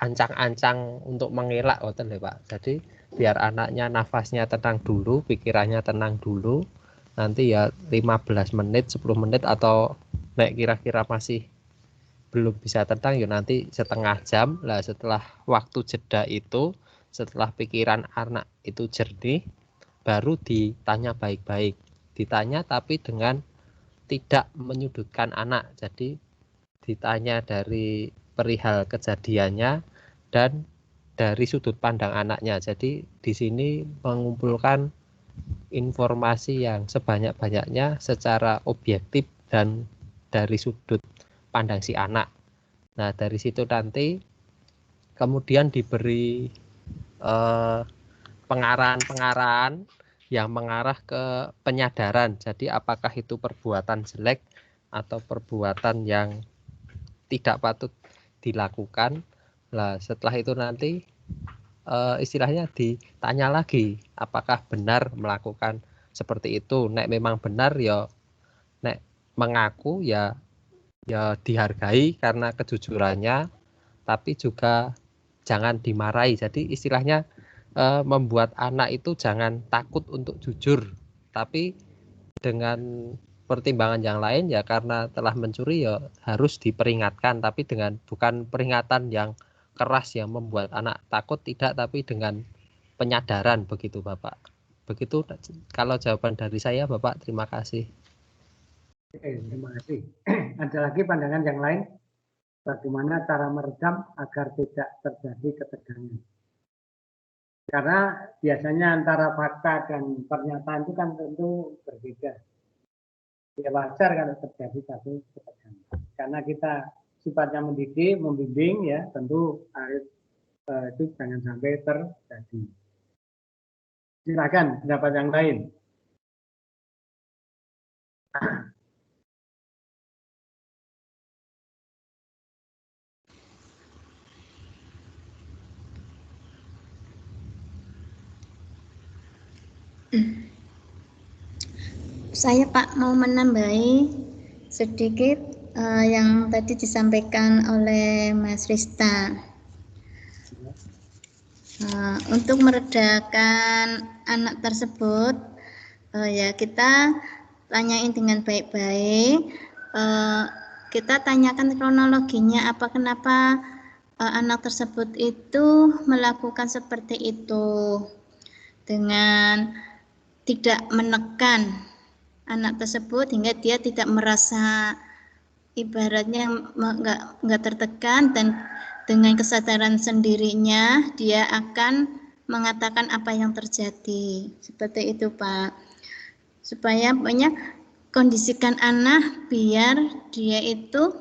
ancang-ancang untuk mengelak, Pak. Jadi biar anaknya nafasnya tenang dulu, pikirannya tenang dulu. Nanti ya 15 menit, 10 menit atau nek kira-kira masih belum bisa tenang ya nanti setengah jam. Lah setelah waktu jeda itu, setelah pikiran anak itu jernih, baru ditanya baik-baik. Ditanya tapi dengan tidak menyudutkan anak. Jadi ditanya dari perihal kejadiannya dan dari sudut pandang anaknya. Jadi di sini mengumpulkan informasi yang sebanyak-banyaknya secara objektif dan dari sudut pandang si anak. Nah, dari situ nanti kemudian diberi pengarahan-pengarahan yang mengarah ke penyadaran. Jadi apakah itu perbuatan jelek atau perbuatan yang tidak patut dilakukan. Nah, setelah itu nanti istilahnya ditanya lagi apakah benar melakukan seperti itu. Nek memang benar ya nek mengaku ya dihargai karena kejujurannya, tapi juga jangan dimarahi. Jadi istilahnya membuat anak itu jangan takut untuk jujur, tapi dengan pertimbangan yang lain ya karena telah mencuri ya harus diperingatkan, tapi dengan bukan peringatan yang keras yang membuat anak takut, tidak, tapi dengan penyadaran begitu Bapak. Begitu kalau jawaban dari saya Bapak, terima kasih. Oke, terima kasih. Ada lagi pandangan yang lain? Bagaimana cara meredam agar tidak terjadi ketegangan? Karena biasanya antara fakta dan pernyataan itu kan tentu berbeda. Ya wajar kalau terjadi satu ketegangan. Karena kita sifatnya mendidik, membimbing ya, tentu harus itu jangan sampai terjadi. Silakan pendapat yang lain. Saya Pak mau menambahi sedikit yang tadi disampaikan oleh Mas Rista. Untuk meredakan anak tersebut, ya kita tanyain dengan baik-baik. Kita tanyakan kronologinya, kenapa anak tersebut itu melakukan seperti itu, dengan tidak menekan anak tersebut hingga dia tidak merasa ibaratnya nggak tertekan, dan dengan kesadaran sendirinya dia akan mengatakan apa yang terjadi. Seperti itu Pak, supaya banyak kondisikan anak biar dia itu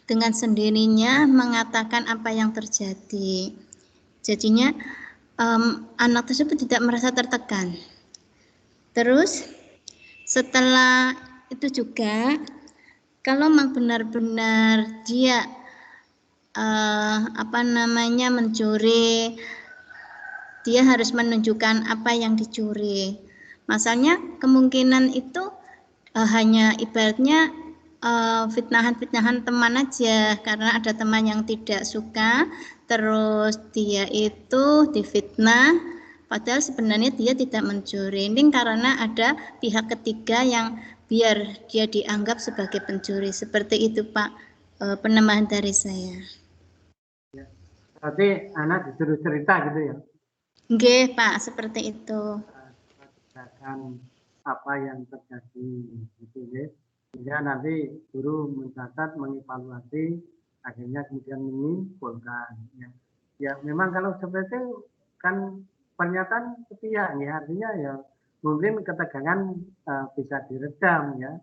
dengan sendirinya mengatakan apa yang terjadi. Jadinya anak tersebut tidak merasa tertekan. Terus setelah itu juga, kalau memang benar-benar dia mencuri, dia harus menunjukkan apa yang dicuri. Masalahnya kemungkinan itu hanya ibaratnya fitnahan-fitnahan teman aja, karena ada teman yang tidak suka, terus dia itu difitnah, padahal sebenarnya dia tidak mencuri. Ini karena ada pihak ketiga yang biar dia dianggap sebagai pencuri. Seperti itu Pak, penambahan dari saya. Berarti anak disuruh cerita gitu ya? Nggih Pak, seperti itu. Apa yang terjadi gitu ya. Sehingga nanti guru mencatat, mengevaluasi, akhirnya kemudian menyimpulkan. Ya memang kalau seperti itu kan pernyataan sepihak ya, artinya ya mungkin ketegangan bisa diredam ya,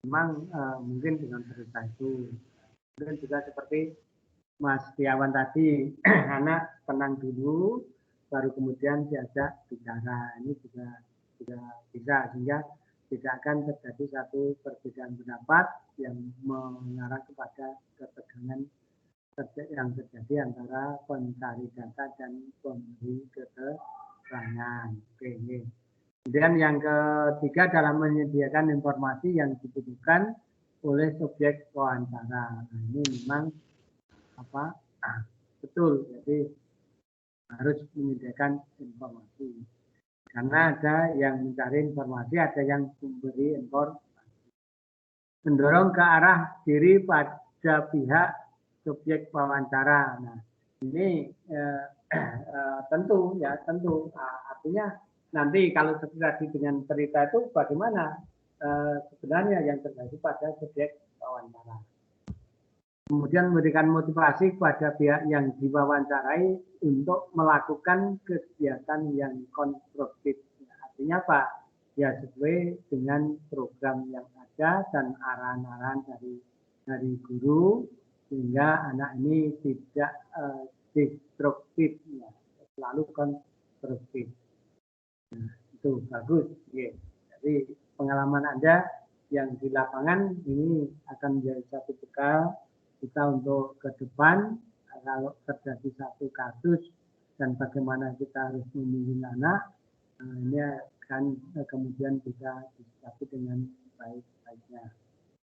Memang mungkin dengan cerita itu. Kemudian juga seperti Mas Tiawan tadi, anak tenang dulu, baru kemudian diajak bicara. Ini juga bisa, sehingga tidak akan terjadi satu perbedaan pendapat yang mengarah kepada ketegangan yang terjadi antara pencari data dan pemberi keterangan. Oke, ini. Kemudian yang ketiga dalam menyediakan informasi yang dibutuhkan oleh subjek wawancara. Nah, ini memang betul, jadi harus menyediakan informasi. Karena ada yang mencari informasi, ada yang memberi informasi. Mendorong ke arah diri pada pihak subjek wawancara. Nah, ini tentu. Artinya nanti kalau terjadi dengan cerita itu bagaimana sebenarnya yang terjadi pada subjek wawancara. Kemudian memberikan motivasi kepada pihak yang diwawancarai untuk melakukan kegiatan yang konstruktif. Artinya apa? Ya sesuai dengan program yang ada dan arahan-arahan dari guru, sehingga anak ini tidak destruktif, ya, selalu konstruktif. Nah, itu bagus. Ya. Jadi pengalaman Anda yang di lapangan ini akan menjadi satu bekal kita untuk ke depan. Kalau terjadi satu kasus dan bagaimana kita harus membimbing anak, Ini akan kemudian bisa disikapi dengan baik-baiknya.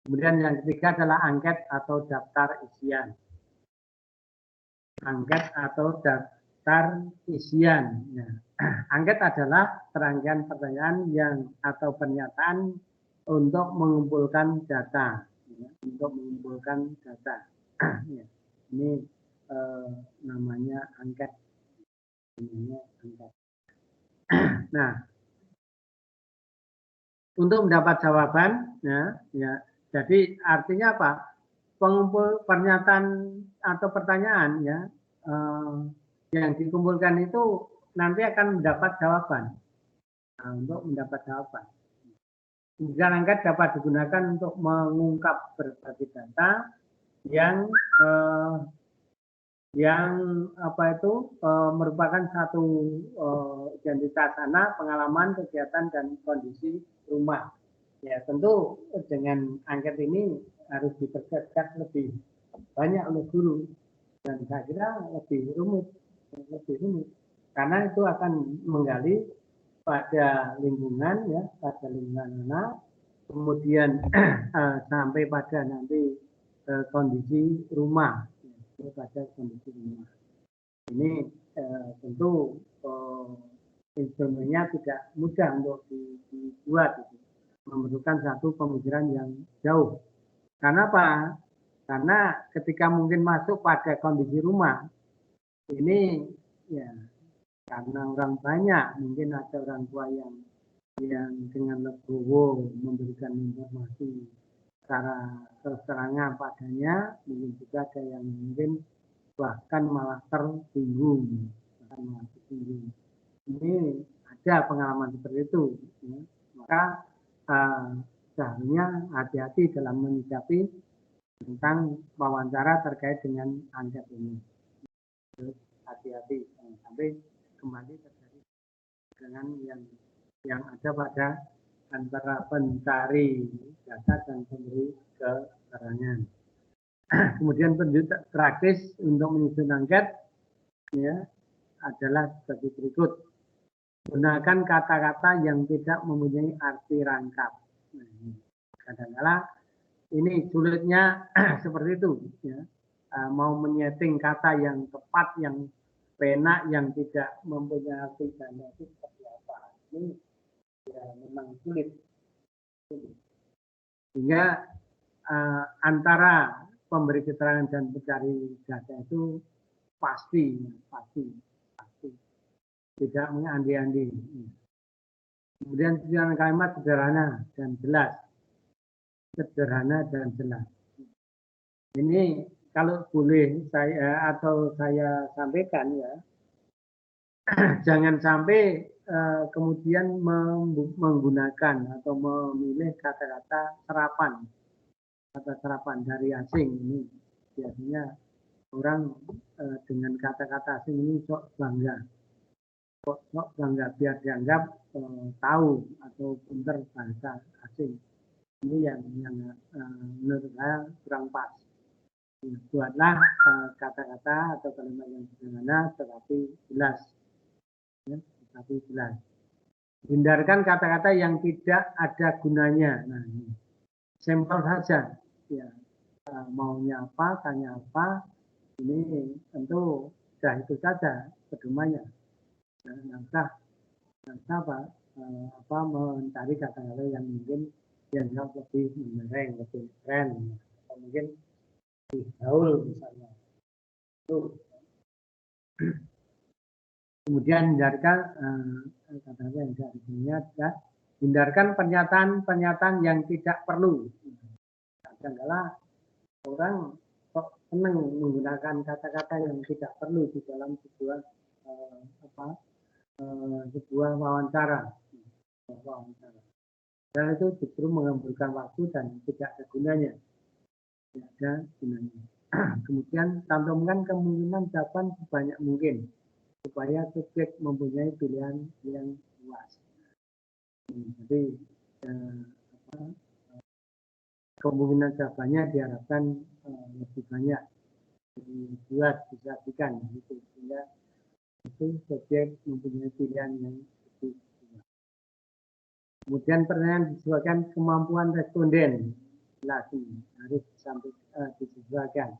Kemudian yang ketiga adalah angket atau daftar isian. Angket atau daftar isian. Nah, angket adalah serangkaian pertanyaan yang atau pernyataan untuk mengumpulkan data. Ya, untuk mengumpulkan data. Ya, ini namanya angket. Nah, untuk mendapat jawaban, ya, jadi artinya apa? Pengumpul pernyataan atau pertanyaan, ya, yang dikumpulkan itu nanti akan mendapat jawaban. Nah, untuk mendapat jawaban, kemudian angket dapat digunakan untuk mengungkap berbagai data yang merupakan satu identitas anak, pengalaman, kegiatan, dan kondisi rumah. Ya, tentu dengan angket ini harus dipersiapkan lebih banyak oleh guru, dan saya kira lebih rumit, karena itu akan menggali pada lingkungan, ya, pada lingkungan anak, kemudian sampai pada nanti kondisi rumah. Pada kondisi rumah. Ini tentu instrumennya tidak mudah untuk dibuat, memerlukan satu pemikiran yang jauh. Karena apa? Karena ketika mungkin masuk pada kondisi rumah, ini ya karena orang banyak, mungkin ada orang tua yang dengan legowo memberikan informasi secara terus terangan padanya, mungkin juga ada yang mungkin bahkan malah tersinggung. Ini ada pengalaman seperti itu, ya. Maka seharusnya hati-hati dalam menyikapi tentang wawancara terkait dengan angket ini. Hati-hati sampai kembali terjadi dengan yang ada pada antara pencari data dan pemberi keterangan. Kemudian penunjuk praktis untuk menyusun angket, ya, adalah seperti berikut. Gunakan kata-kata yang tidak mempunyai arti rangkap. Kadang-kadang ini sulitnya seperti itu, ya. Mau menyeting kata yang tepat, yang penak, yang tidak mempunyai arti ganda itu seperti apa? Ini ya memang sulit. Sehingga antara pemberi keterangan dan pencari data itu pasti tidak mengandi-andi. Kemudian pilihan kalimat sederhana dan jelas. Ini kalau boleh saya sampaikan, ya, jangan sampai kemudian menggunakan atau memilih kata-kata serapan. Kata serapan dari asing ini biasanya orang dengan kata-kata asing ini sok bangga biar dianggap tahu atau pintar bahasa asing. Ini yang menurut saya kurang pas. Buatlah kata-kata atau kalimat yang sederhana tetapi jelas, ya, Hindarkan kata-kata yang tidak ada gunanya. Nah, ini sampel saja. Ya, maunya apa, tanya apa, ini tentu sudah itu saja pedomannya. Nah, mencari kata-kata yang mungkin dianggap lebih menereng, lebih keren, atau mungkin lebih gaul misalnya. Itu. Kemudian hindarkan kata-kata yang tidak diingat, ya. Hindarkan pernyataan yang tidak perlu. Kadang-kadang orang kok senang menggunakan kata-kata yang tidak perlu di dalam sebuah wawancara. Dan itu justru menghamburkan waktu dan tidak ada gunanya. Kemudian cantumkan kemungkinan jawaban sebanyak mungkin supaya subjek mempunyai pilihan yang luas. Jadi kemungkinan jawabannya diharapkan lebih banyak dibuat, disajikan, gitu. Sehingga itu subjek mempunyai pilihan yang lebih Kemudian pertanyaan disesuaikan kemampuan responden. Lagi harus disesuaikan.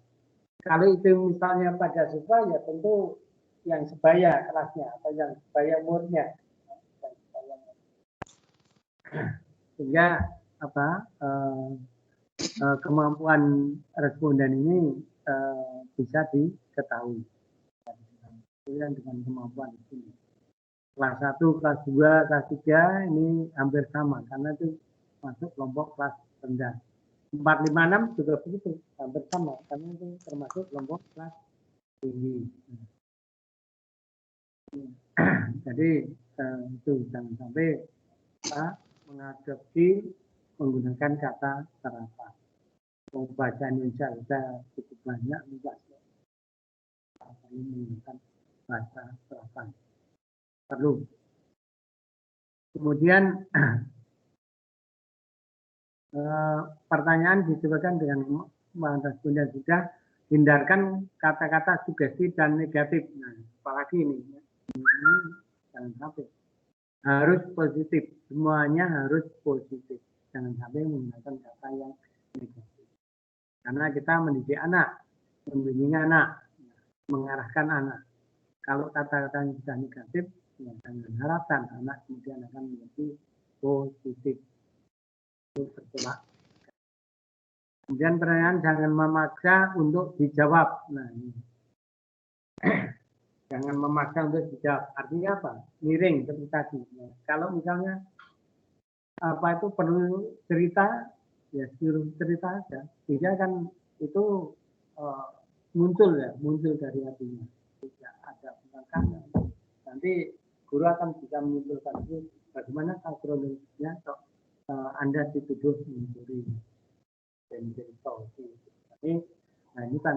Kalau itu misalnya pada siswa ya tentu yang sebaya kelasnya atau yang sebaya umurnya. Sehingga kemampuan responden ini bisa diketahui dengan kemampuan ini. Kelas 1, kelas 2, kelas 3 ini hampir sama karena itu masuk kelompok kelas rendah. 4, 5, 6 juga begitu, hampir sama karena itu termasuk kelompok kelas tinggi. Jadi itu jangan sampai kita mengadopsi menggunakan kata serapan. Membaca Indonesia kita cukup banyak membaca menggunakan bahasa serapan. Perlu. Kemudian pertanyaan disebutkan dengan responden sudah hindarkan kata-kata sugesti dan negatif. Nah, apalagi ini jangan sampai harus positif, semuanya harus positif, jangan sampai menggunakan kata yang negatif. Karena kita mendidik anak, membimbing anak, mengarahkan anak. Kalau kata-kata yang sudah negatif, ya jangan harapkan anak kemudian akan menjadi positif. Itu bertolak. Kemudian pertanyaan jangan memaksa untuk dijawab. Nah, ini. Jangan memaksa untuk dijawab. Artinya apa? Miring seperti tadi. Nah, kalau misalnya apa itu perlu cerita, ya suruh cerita aja. Sehingga kan itu muncul dari hatinya. Tidak ada penekanan. Nanti guru akan bisa menyimpulkan itu bagaimana kronologisnya Anda dituduh mencuri dan menjadi solusi. Tapi nah ini kan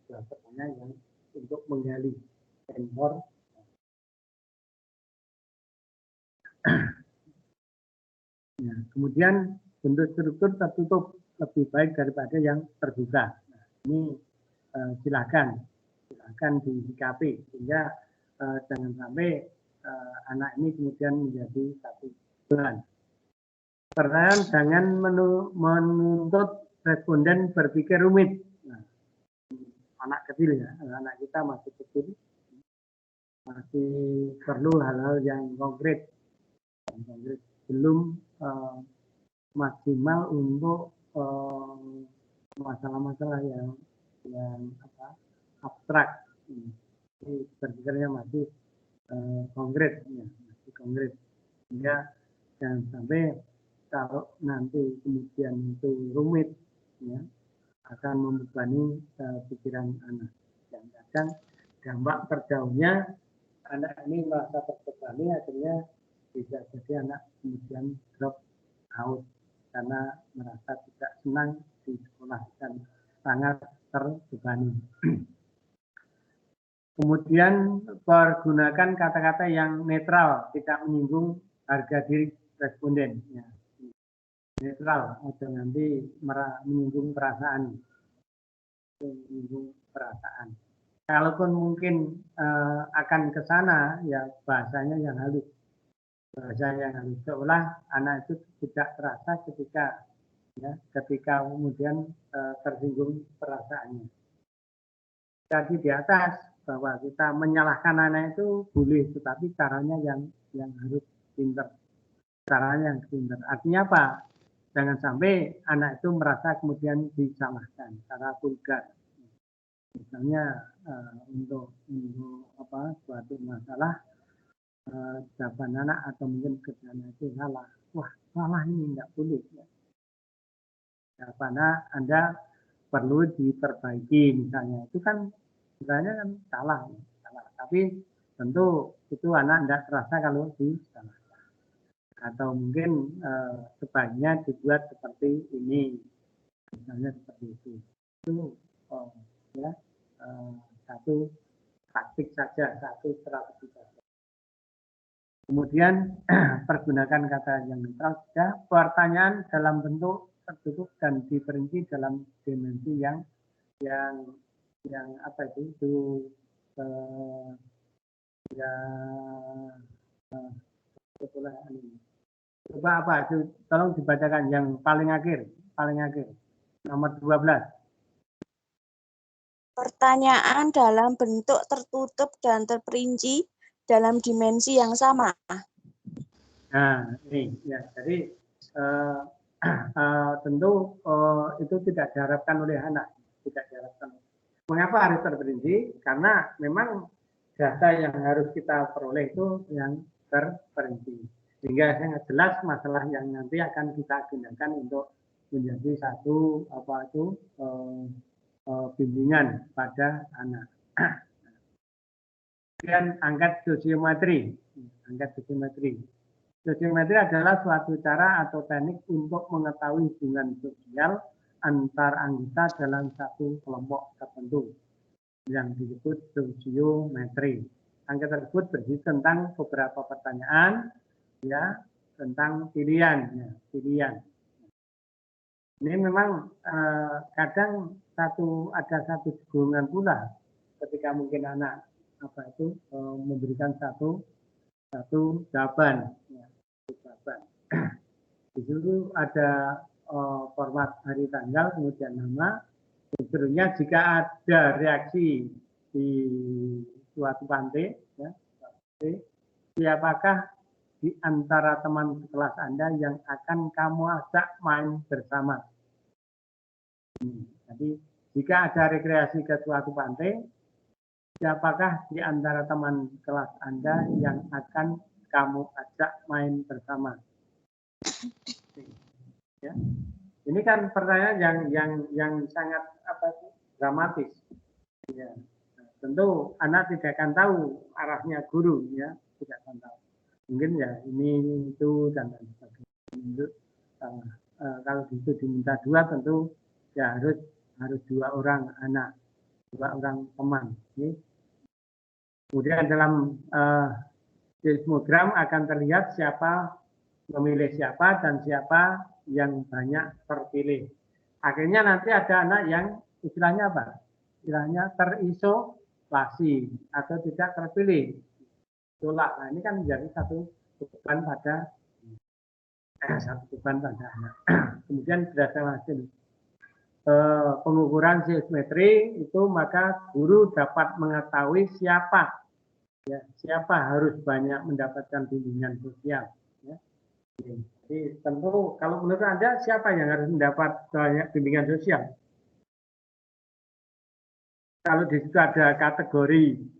pertanyaan yang untuk menggali sensor. Nah, kemudian bentuk struktur tertutup lebih baik daripada yang terbuka. Nah, ini silakan disikapi sehingga jangan sampai anak ini kemudian menjadi satu beban. Pertanyaan jangan menuntut responden berpikir rumit. Nah, anak kecil ya, anak kita masih kecil, masih perlu hal-hal yang konkret, belum maksimal untuk masalah-masalah yang abstrak. Jadi berpikirnya masih konkret, ya, masih konkret. Sehingga jangan sampai kalau nanti kemudian itu rumit, ya, akan membebani pikiran anak. Dan dampak terjauhnya anak ini merasa terbebani, akhirnya bisa jadi anak kemudian drop out karena merasa tidak senang di sekolah dan sangat terbebani. Kemudian pergunakan kata-kata yang netral, tidak menyinggung harga diri responden. Ya. Netral, atau nanti menyinggung perasaan. Menyinggung perasaan. Kalaupun mungkin akan ke sana, ya bahasanya yang halus. Bahasa yang halus. Seolah anak itu tidak terasa ketika kemudian tersinggung perasaannya. Jadi di atas bahwa kita menyalahkan anak itu boleh, tetapi caranya yang harus pintar. Caranya yang pintar. Artinya apa? Jangan sampai anak itu merasa kemudian disalahkan secara vulgar. Misalnya untuk suatu masalah jawaban anak atau mungkin kerjaan itu salah. Wah, salah ini enggak boleh. Ya. Karena Anda perlu diperbaiki misalnya. Itu kan sebenarnya kan salah. Tapi tentu itu anak tidak terasa kalau disalahkan. Atau mungkin sebaiknya dibuat seperti ini, misalnya seperti itu. Itu satu taktik saja, satu strategi saja. Kemudian pergunakan kata yang netral saja. Pertanyaan dalam bentuk tertutup dan diperinci dalam dimensi yang apa itu Coba apa? Tolong dibacakan yang paling akhir, nomor 12. Pertanyaan dalam bentuk tertutup dan terperinci dalam dimensi yang sama. Nah, ini ya. Jadi tentu itu tidak diharapkan oleh anak, tidak diharapkan. Mengapa harus terperinci? Karena memang data yang harus kita peroleh itu yang terperinci. Sehingga sangat jelas masalah yang nanti akan kita agendakan untuk menjadi satu bimbingan pada anak. Kemudian angkat sosiometri. Sosiometri adalah suatu cara atau teknik untuk mengetahui hubungan sosial antar anggota dalam satu kelompok tertentu yang disebut sosiometri. Angka tersebut berisi tentang beberapa pertanyaan, ya, tentang pilihan. Ini memang kadang ada satu dukungan pula ketika mungkin anak memberikan satu jawaban. Ya, di situ ada format hari tanggal kemudian nama. Sebenarnya jika ada reaksi di suatu pantai, ya, siapakah di antara teman kelas Anda yang akan kamu ajak main bersama? Jadi jika ada rekreasi ke suatu pantai, siapakah di antara teman kelas Anda yang akan kamu ajak main bersama? Ya. Ini kan pertanyaan yang sangat dramatis. Ya. Nah, tentu anak tidak akan tahu arahnya guru, ya, tidak akan tahu. Mungkin ya ini itu dan lain sebagainya. Kalau itu diminta 2 tentu ya harus 2 orang anak, 2 orang teman. Ya. Kemudian dalam seismogram akan terlihat siapa memilih siapa dan siapa yang banyak terpilih. Akhirnya nanti ada anak yang istilahnya apa? Istilahnya terisolasi atau tidak terpilih. Tolak. Nah, ini kan menjadi satu beban pada anak. Kemudian berdasarkan hasil pengukuran seismetri itu maka guru dapat mengetahui siapa harus banyak mendapatkan bimbingan sosial. Ya. Jadi tentu kalau menurut Anda siapa yang harus mendapat banyak bimbingan sosial? Kalau di situ ada kategori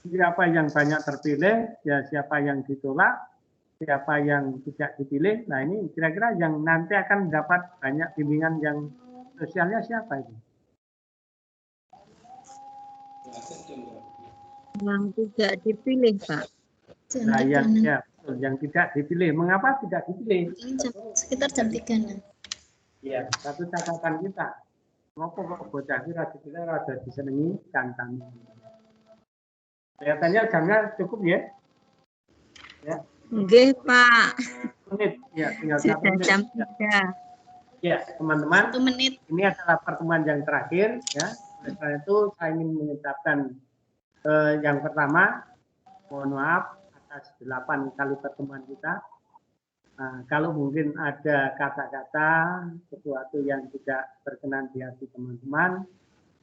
siapa yang banyak terpilih, ya siapa yang ditolak, siapa yang tidak dipilih. Nah ini kira-kira yang nanti akan mendapat banyak bimbingan yang sosialnya siapa itu? Yang tidak dipilih, Pak. Nah, yang tidak dipilih. Mengapa tidak dipilih? Sekitar jam 3. Ya, satu catatan kita. Ngopo kok bocah iki rada disenengi kantang. Kelihatannya jamnya cukup ya? Ya. Nggih, Pak. Menit. Ya, tinggal 1 Sudah menit. jam 3. Ya, teman-teman. 1 menit. Ini adalah pertemuan yang terakhir. Ya. Oleh karena itu, saya ingin mengucapkan yang pertama, mohon maaf atas 8 kali pertemuan kita. Kalau mungkin ada kata-kata sesuatu yang tidak berkenan di hati teman-teman,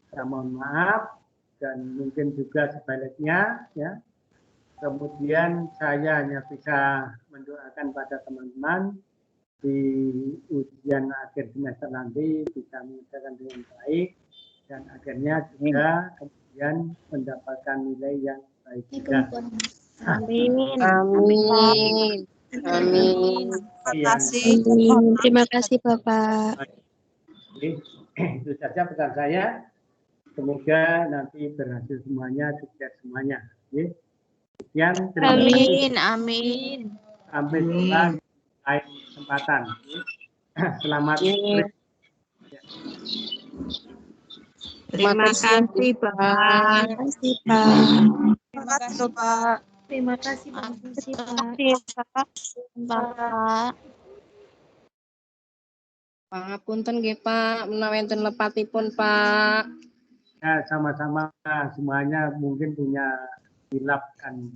saya mohon maaf dan mungkin juga sebaliknya, ya. Kemudian saya hanya bisa mendoakan pada teman-teman di ujian akhir semester nanti bisa mengerjakan dengan baik dan akhirnya juga kemudian mendapatkan nilai yang baik juga. Amin. Amin. Amin. Terima kasih Bapak. Jadi, itu saja pesan saya. Semoga nanti berhasil semuanya, sukses semuanya. Sekian, terima kasih. Amin. Sampai jumpa di lain kesempatan. Selamat sore. Terima kasih, Pak. Terima kasih Pak. Terima kasih, Pak. Terima kasih Pak. Bapak. Pangapunten nggih, Pak, menawi enten lepatipun, Pak. Ya, sama-sama semuanya mungkin punya hilap kan.